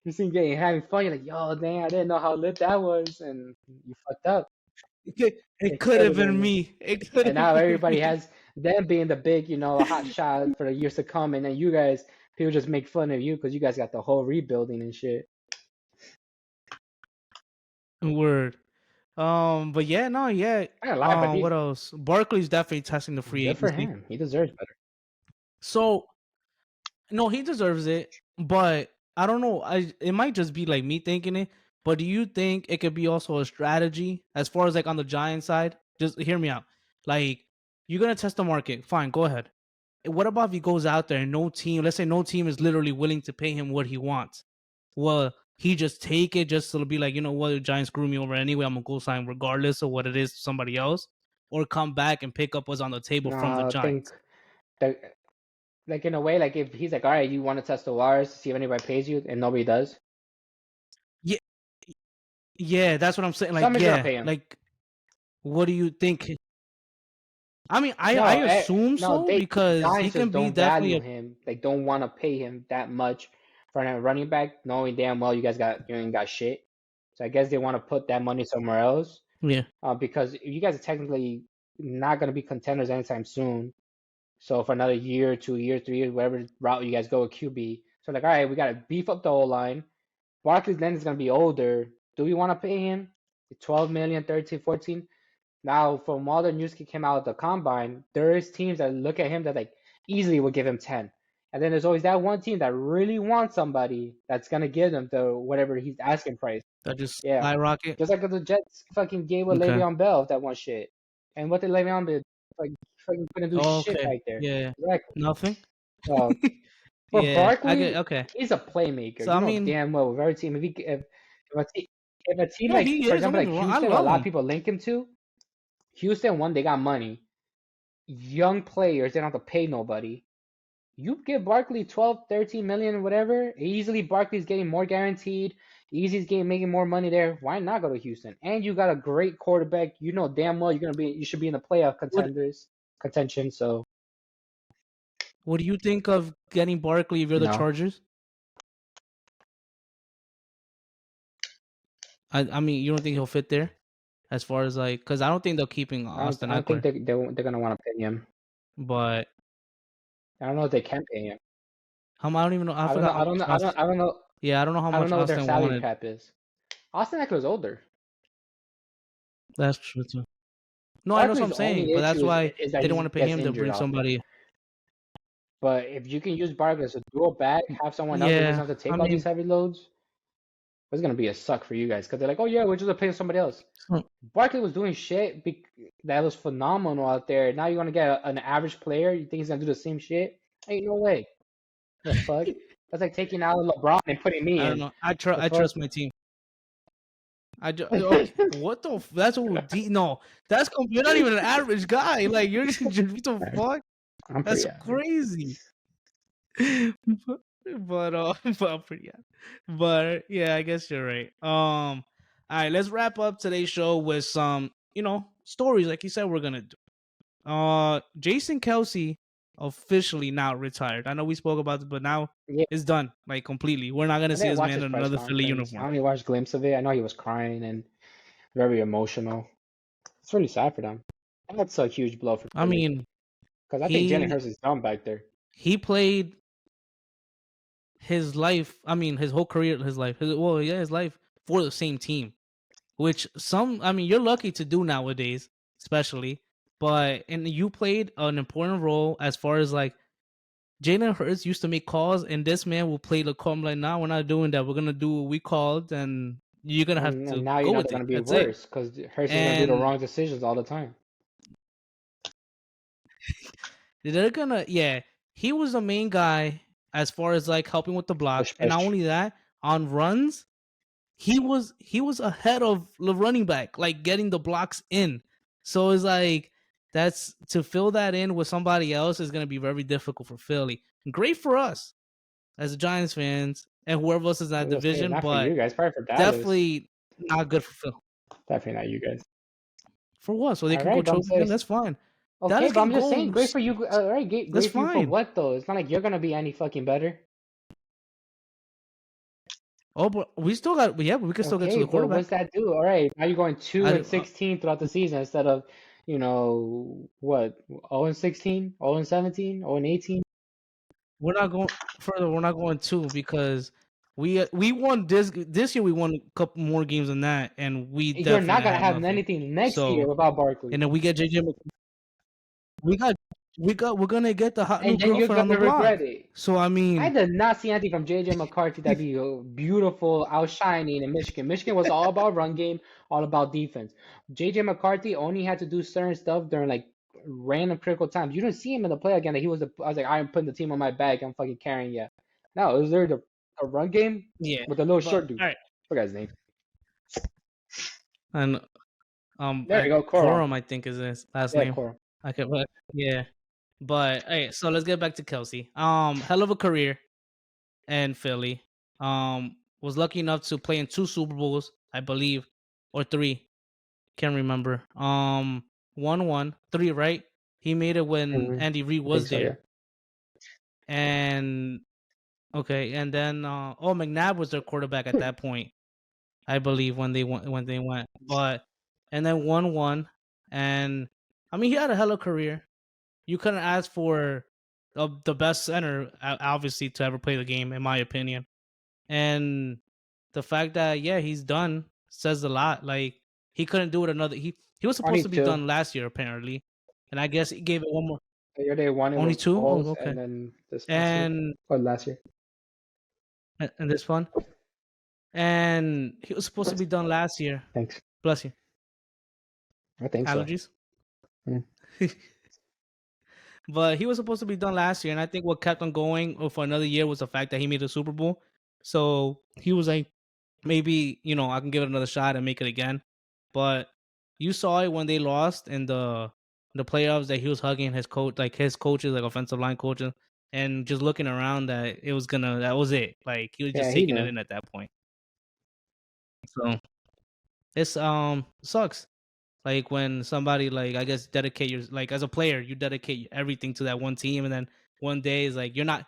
You see getting having fun. You're like, yo, damn, I didn't know how lit that was, and you fucked up. it It could could have have been been me. me. It could And have now been everybody me. has them being the big, hot shot for the years to come, and then you guys, people just make fun of you because you guys got the whole rebuilding and shit. Word. But yeah, no, yeah. I ain't gonna lie, but What else? Barkley's definitely testing the free good for agency. him. He deserves better. So no, he deserves it, but I don't know. It might just be like me thinking it. But do you think it could be also a strategy as far as like on the Giant side? Just hear me out. Like you're gonna test the market, fine, go ahead. What about if he goes out there and no team, let's say no team is literally willing to pay him what he wants? Well, he just take it just to be like, you know what, the Giants screw me over anyway. I'm gonna go sign regardless of what it is to somebody else, or come back and pick up what's on the table No, from the I think Giants. that, like in a way, like if he's like, all right, you want to test the waters to see if anybody pays you, and nobody does, Yeah, yeah, that's what I'm saying. Like, somebody's gonna yeah, pay him. like, what do you think? I mean, I assume No, so because he Giants can just be don't definitely value a him. They don't want to pay him that much for a running back, knowing damn well you ain't got shit. So I guess they want to put that money somewhere else. yeah. Because you guys are technically not gonna be contenders anytime soon. So for another year, 2 years, 3 years, whatever route you guys go with QB. So like, all right, we gotta beef up the O line. Barkley's then is gonna be older. Do we want to pay him 12 million, 13, 14? Now, from all the news that came out of the combine, there is teams that look at him that like easily would give him 10. And then there's always that one team that really wants somebody that's gonna give them the whatever he's asking price. That just Yeah. skyrocket. Just like the Jets fucking gave with Okay. Le'Veon Bell that one shit. And what did Le'Veon do? Like fucking couldn't do Oh, shit okay. back there. Yeah. Exactly. Nothing. So for Yeah, I get. Barkley, Okay. he's a playmaker. So You I know mean, damn well with every team, if a team no, like, he for is. Don't example, get me like wrong. I Houston, what a love lot of him. people link him to, Houston, one, they got money. Young players, they don't have to pay nobody. You give Barkley 12, 13 million, whatever, easily Barkley's getting more guaranteed. Easy's getting making more money there. Why not go to Houston? And you got a great quarterback. You know damn well you should be in the playoff What contention. So What do you think of getting Barkley if you're the no. Chargers? I mean, you don't think he'll fit there, as far as like, because I don't think they're keeping Austin I don't think Eckler, they're gonna want to pay him. but I don't know if they can pay him. I don't even know. I I don't know. forgot how I don't much know. Austin. I don't know. Yeah, I don't know how I don't much know what their Austin salary wanted. cap is. Austin Eckler's older. That's true too. No, I know what I'm Barkley's saying, only but that's issue why is they that didn't he want to pay gets him to injured bring often. somebody. But if you can use Barkley as a dual back, have someone else that doesn't Yeah, have to I take all these mean, heavy loads, it's gonna be a suck for you guys because they're like, oh yeah, we're just gonna pay somebody else. so- Barkley was doing shit that was phenomenal out there. Now you're gonna get an average player. You think he's gonna do the same shit? Ain't no way. The fuck? That's like taking out LeBron and putting me I don't in. know. The I fuck? trust my team. Okay. What the? That's no. You're not even an average guy. Like you're just what the fuck? I'm That's pretty average. crazy. but but I'm pretty yeah. But yeah, I guess you're right. All right, let's wrap up today's show with some, stories like you said we're gonna do. Jason Kelsey officially now retired. I know we spoke about this, but now Yeah, it's done, like completely. We're not gonna I see didn't this watch man his in press another Philly conference. I uniform. only watched a glimpse of it. I know he was crying and very emotional. It's really sad for them. That's a huge blow for I Philly mean, because I think Jalen he Hurts is done back there. he played his life. I mean, his whole career, his life. His life for the same team. Which I mean, you're lucky to do nowadays, especially. And you played an important role as far as like Jalen Hurts used to make calls, and this man will play the call. I'm like, nah, we're not doing that. We're gonna do what we called, and you're gonna have And to now you go know with they're it. gonna be That's it. worse because Hurts is gonna do the And wrong decisions all the time. they're gonna, yeah, he was the main guy as far as like helping with the blocks, Push, and not push. only that, on runs, he was ahead of the running back, like getting the blocks in. So it's like that's to fill that in with somebody else is gonna be very difficult for Philly. Great for us as Giants fans and whoever else is in I that was gonna say division, not for but you guys, probably for Dallas. definitely not good for Phil. Definitely not you guys. For what? So they All can go right, but I'm choke again? saying, That's fine. okay, Dallas but can I'm just saying, go. great for you. All right, That's great for you for fine. what though? It's not like you're gonna be any fucking better. Oh, but we still got. Yeah, but we can still get to Okay, the but what's quarterback. that do? All right, now you're going 2 I, and 16 throughout the season instead of what, 0-16, 0-17, 0-18. We're not going further. We're not going two because we won this year. We won a couple more games than that, and we You're not definitely gonna have have nothing. anything next year So without Barkley, and then we get JJ. We got we're gonna get the hot new and then you're girlfriend on the gonna regret block. it. So I I mean, did not see anything from JJ McCarthy that be beautiful, outshining in Michigan. Michigan was all about run game, all about defense. JJ McCarthy only had to do certain stuff during like random critical times. You didn't see him in the play again. That he was I was like, I'm putting the team on my back. I'm fucking carrying you. No, it was there the run game yeah. with the little But short dude. all right, Forgot his name. and There you go, Coral. Corum I think is his last Yeah, name. Coral. Okay, but yeah. But hey, so let's get back to Kelsey. Hell of a career in Philly. Was lucky enough to play in 2 Super Bowls, I believe, or 3. Can't remember. Won 1, 3, right? He made it when Mhm. Andy Reid I think was so. Yeah. there. And okay, and then McNabb was their quarterback at that point, I believe, when they went. But and then won 1, and I mean he had a hell of a career. You couldn't ask for the best center, obviously, to ever play the game, in my opinion. And the fact that he's done says a lot. Like he couldn't do it another. He was supposed Only to be two. done last year apparently, and I guess he gave it one more. The year they won it Only was 2. Oh, Foles, okay. and then this past year, And or last year. and this one, and he was supposed to be done last year. Thanks. Bless you. I think so. Allergies. Mm. But he was supposed to be done last year, and I think what kept him going for another year was the fact that he made the Super Bowl. So he was like, maybe I can give it another shot and make it again. But you saw it when they lost in the playoffs that he was hugging his coach, like his coaches, like offensive line coaches, and just looking around that that was it. Like he was Yeah, just he taking it knew. in at that point. So it's sucks. Like when somebody, like, I guess, dedicate your, like, as a player, you dedicate everything to that one team, and then one day is like you're not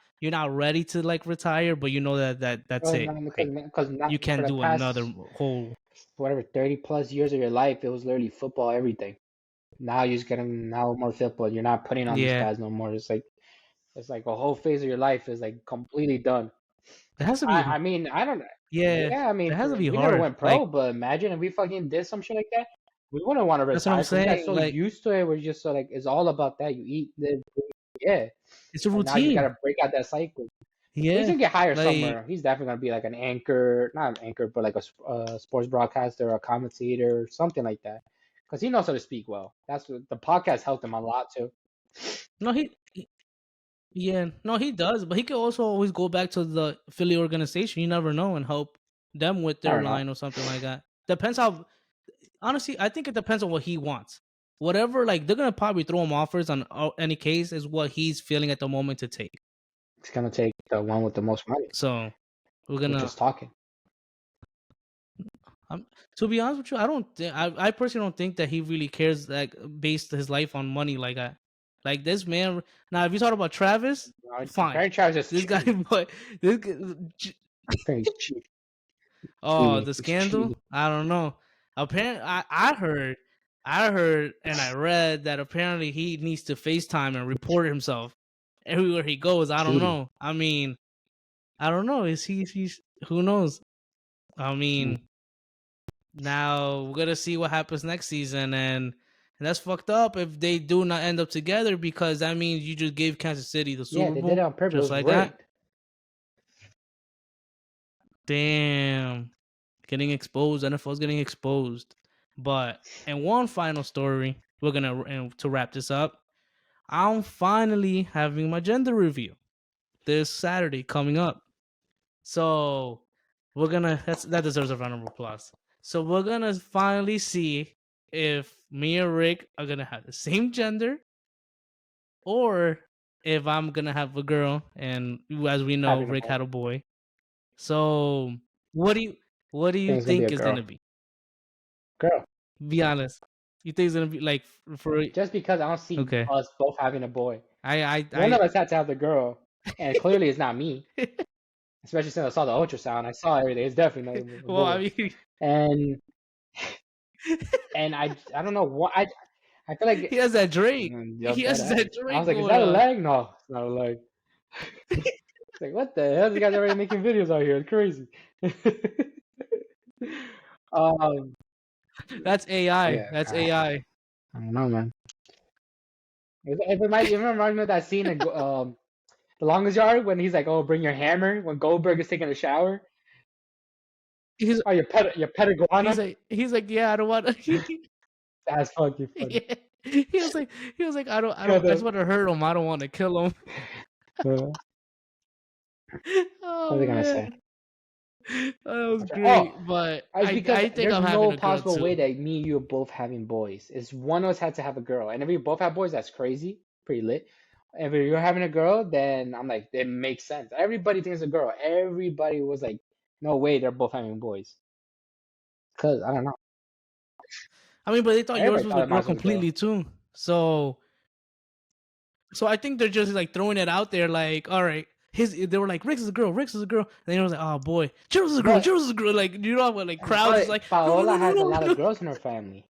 ready to like retire, but you know that's Well, it. not Like because not you for can't the do another past whole. whatever 30 plus years of your life, it was literally football, everything. Now you're just getting now more football. You're not putting on these Yeah, pads no more. It's like a whole phase of your life is like completely done. it has to be. I mean, I don't know. Yeah, Yeah, I it mean, has to be we never hard. went pro, Like but imagine if we fucking did some shit like that. We wouldn't want to that's what I'm retire because we got saying. so Like used to it. We're just so like it's all about that. You eat, live, breathe, yeah, it's a and now you routine. gotta break out that cycle. He's Yeah, gonna get hired like somewhere. He's definitely gonna be like an anchor, not an anchor, but like a sports broadcaster, a commentator, something like that. Because he knows how to speak well. That's what the podcast helped him a lot too. no, yeah, no, he does, but he could also always go back to the Philly organization. You never know, and help them with I their don't know. line or something like that. Depends how. Honestly, I think it depends on what he wants. Whatever, like they're gonna probably throw him offers on any case is what he's feeling at the moment to take. He's gonna take the one with the most money, So we're which gonna. is talking. Um, to be honest with you, I don't. I personally don't think that he really cares. Like based his life on money like that. Like this man. Now, if you talk about Travis, fine. Barry Travis is This guy, cheating. but this. He's cheating. Oh, the He's cheating. scandal. I don't know. Apparently, I heard, and I read that apparently he needs to FaceTime and report himself everywhere he goes. I don't Cheating. know. I mean, I don't know. He's who knows? I Mm. mean, now we're gonna see what happens next season, and that's fucked up if they do not end up together because that means you just gave Kansas City the Yeah, Super they did it Bowl on purpose. It just was like that. rigged. Damn, getting exposed. NFL's getting exposed. But and one final story, we're gonna and to wrap this up. I'm finally having my gender review this Saturday coming up. So we're gonna that deserves a round of applause. So we're gonna finally see if me and Rick are gonna have the same gender, or if I'm gonna have a girl, and as we know, Having a Rick boy. had a boy. So what do you what do I you think it's gonna be a think is girl. gonna be? Girl. Be honest. You think it's gonna be like for Just because I don't see okay? us both having a boy. One I of us had to have the girl, and clearly it's not me. Especially since I saw the ultrasound, I saw everything. It's definitely not a well, I boy. mean, And and I don't know what I feel like He has that Drake. yo, He dead has ass. that I was Drake like, is going that a on. leg? No, it's not a leg. It's like, what the hell? These guys already making videos out here. It's crazy. um, That's AI. yeah, That's AI. I don't know, man. It reminds me of that scene in The Longest Yard when he's like, "Oh, bring your hammer." When Goldberg is taking a shower. He's Oh, your pet iguana. he's like, yeah, I don't want. That's fucking funny. Yeah. He was like, I Yeah, don't, I just want to hurt him. I don't want to kill him. what are Oh they gonna man, say? that was Oh, great. But it's because I think there's I'm no having a girl possible way too. that me and you are both having boys. It's one of us had to have a girl, and if we both have boys, that's crazy, pretty lit. If you're having a girl, then I'm like, it makes sense. Everybody thinks it's a girl. Everybody was like, no way, they're both having boys. Cause I don't know. I mean, but they thought yours Everybody was thought a it might girl as well was a girl. completely too. So I think they're just like throwing it out there, like, all right, they were like, Rix is a girl, Rix is a girl, and then it was like, oh boy, Jules is a girl, But Jules is a girl, like you know what, like crowds is like, but no, no, Paola no, no, has a no, lot of no. girls in her family.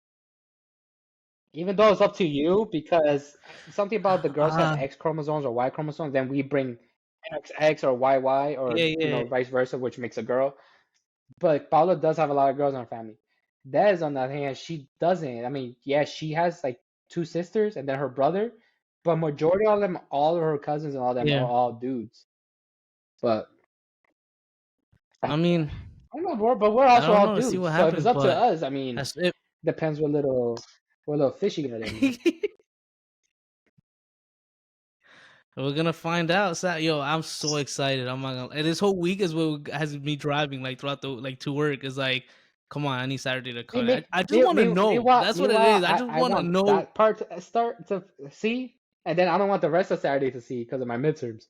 Even though it's up to you, because something about the girls have Ah, X chromosomes or Y chromosomes, then we bring XX or YY or yeah, yeah, vice versa, which makes a girl. But Paula does have a lot of girls in her family. Des, on the other hand, she doesn't. I mean, yeah, she has like two sisters and then her brother, but majority of them, all of her cousins and all of them are yeah. all dudes. But I I mean, don't know, but we're I also don't all know. See dudes. what So if it's happens, up to but us, I mean, that's it. depends what little fish you got in there. We're gonna find out. Yo, I'm so excited. I'm not gonna. And this whole week is what has me driving like throughout the like to work. Is like, come on, I need Saturday to Me, come. me, I just want to know. That's what it meanwhile, is. I just I want to want know. that part to start to see, and then I don't want the rest of Saturday to see because of my midterms.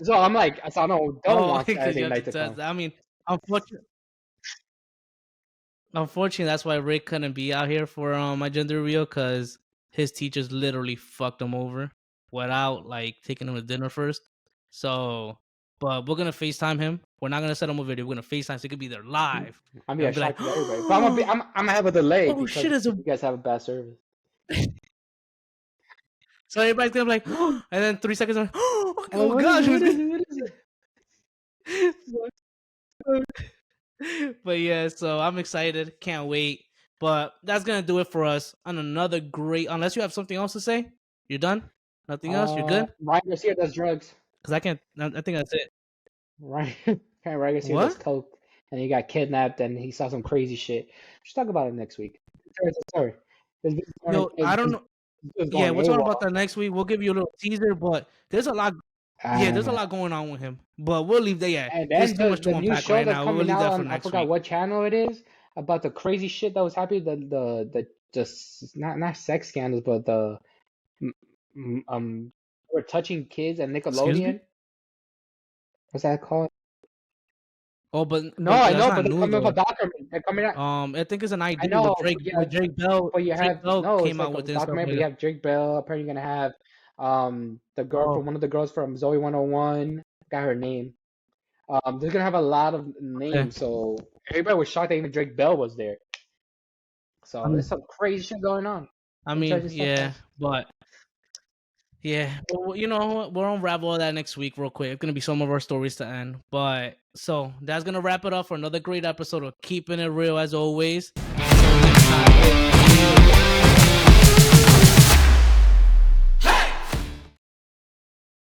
So I'm like, so I don't Oh, want because you Saturday have to night to test. come. I mean, unfortunately, that's why Rick couldn't be out here for my gender reveal because his teachers literally fucked him over without like taking him to dinner first. So, but we're gonna FaceTime him. We're not gonna set him a video. We're gonna FaceTime so he could be there live I'm and gonna be like, shock to everybody, but I'm gonna have a delay "Oh because shit!" It's a you guys have a bad service. so everybody's gonna be like, I'm and then 3 seconds, like, like, oh what is gosh, it? What who's is good? it? What is it? But yeah, so I'm excited, can't wait. But that's gonna do it for us on another great. Unless you have something else to say, you're done. Nothing else. You're good. Ryan Garcia does drugs. Cause I can't. I think that's it. Ryan, Ryan Garcia does What? coke, and he got kidnapped, and he saw some crazy shit. We should talk about it next week. Sorry. Yo, I don't know. This dude's Yeah, going we'll talk about AWOL. that next week. We'll give you a little teaser, but there's a lot. Yeah, there's a lot going on with him. But we'll leave that. Yeah, And there's then too much the to new unpack show right that's now. We'll coming leave out that for on, I next forgot week. what channel it is, about the crazy shit that was happening, just not sex scandals, but the mm, were touching kids at Excuse me. Nickelodeon. What's that called? Oh, No, but I that's know, not but they're new coming up a though. documentary. They're coming out. I think it's an I ID know, with Drake. but yeah, With Drake Bell. but you Drake have Bell no. It's came like out a with it and stuff documentary, like but you that. have Drake Bell. Apparently, gonna have the girl Oh, from one of the girls from Zoe 101. Got her name. They're gonna have a lot of okay. names, so everybody was shocked that even Drake Bell was there. So there's Um, some crazy shit going on. I mean, Interesting stuff, yeah, guys. but yeah, well, you know what? We'll unravel all that next week real quick. It's gonna be some of our stories to end. But so that's gonna wrap it up for another great episode of Keeping It Real as always. Until next time.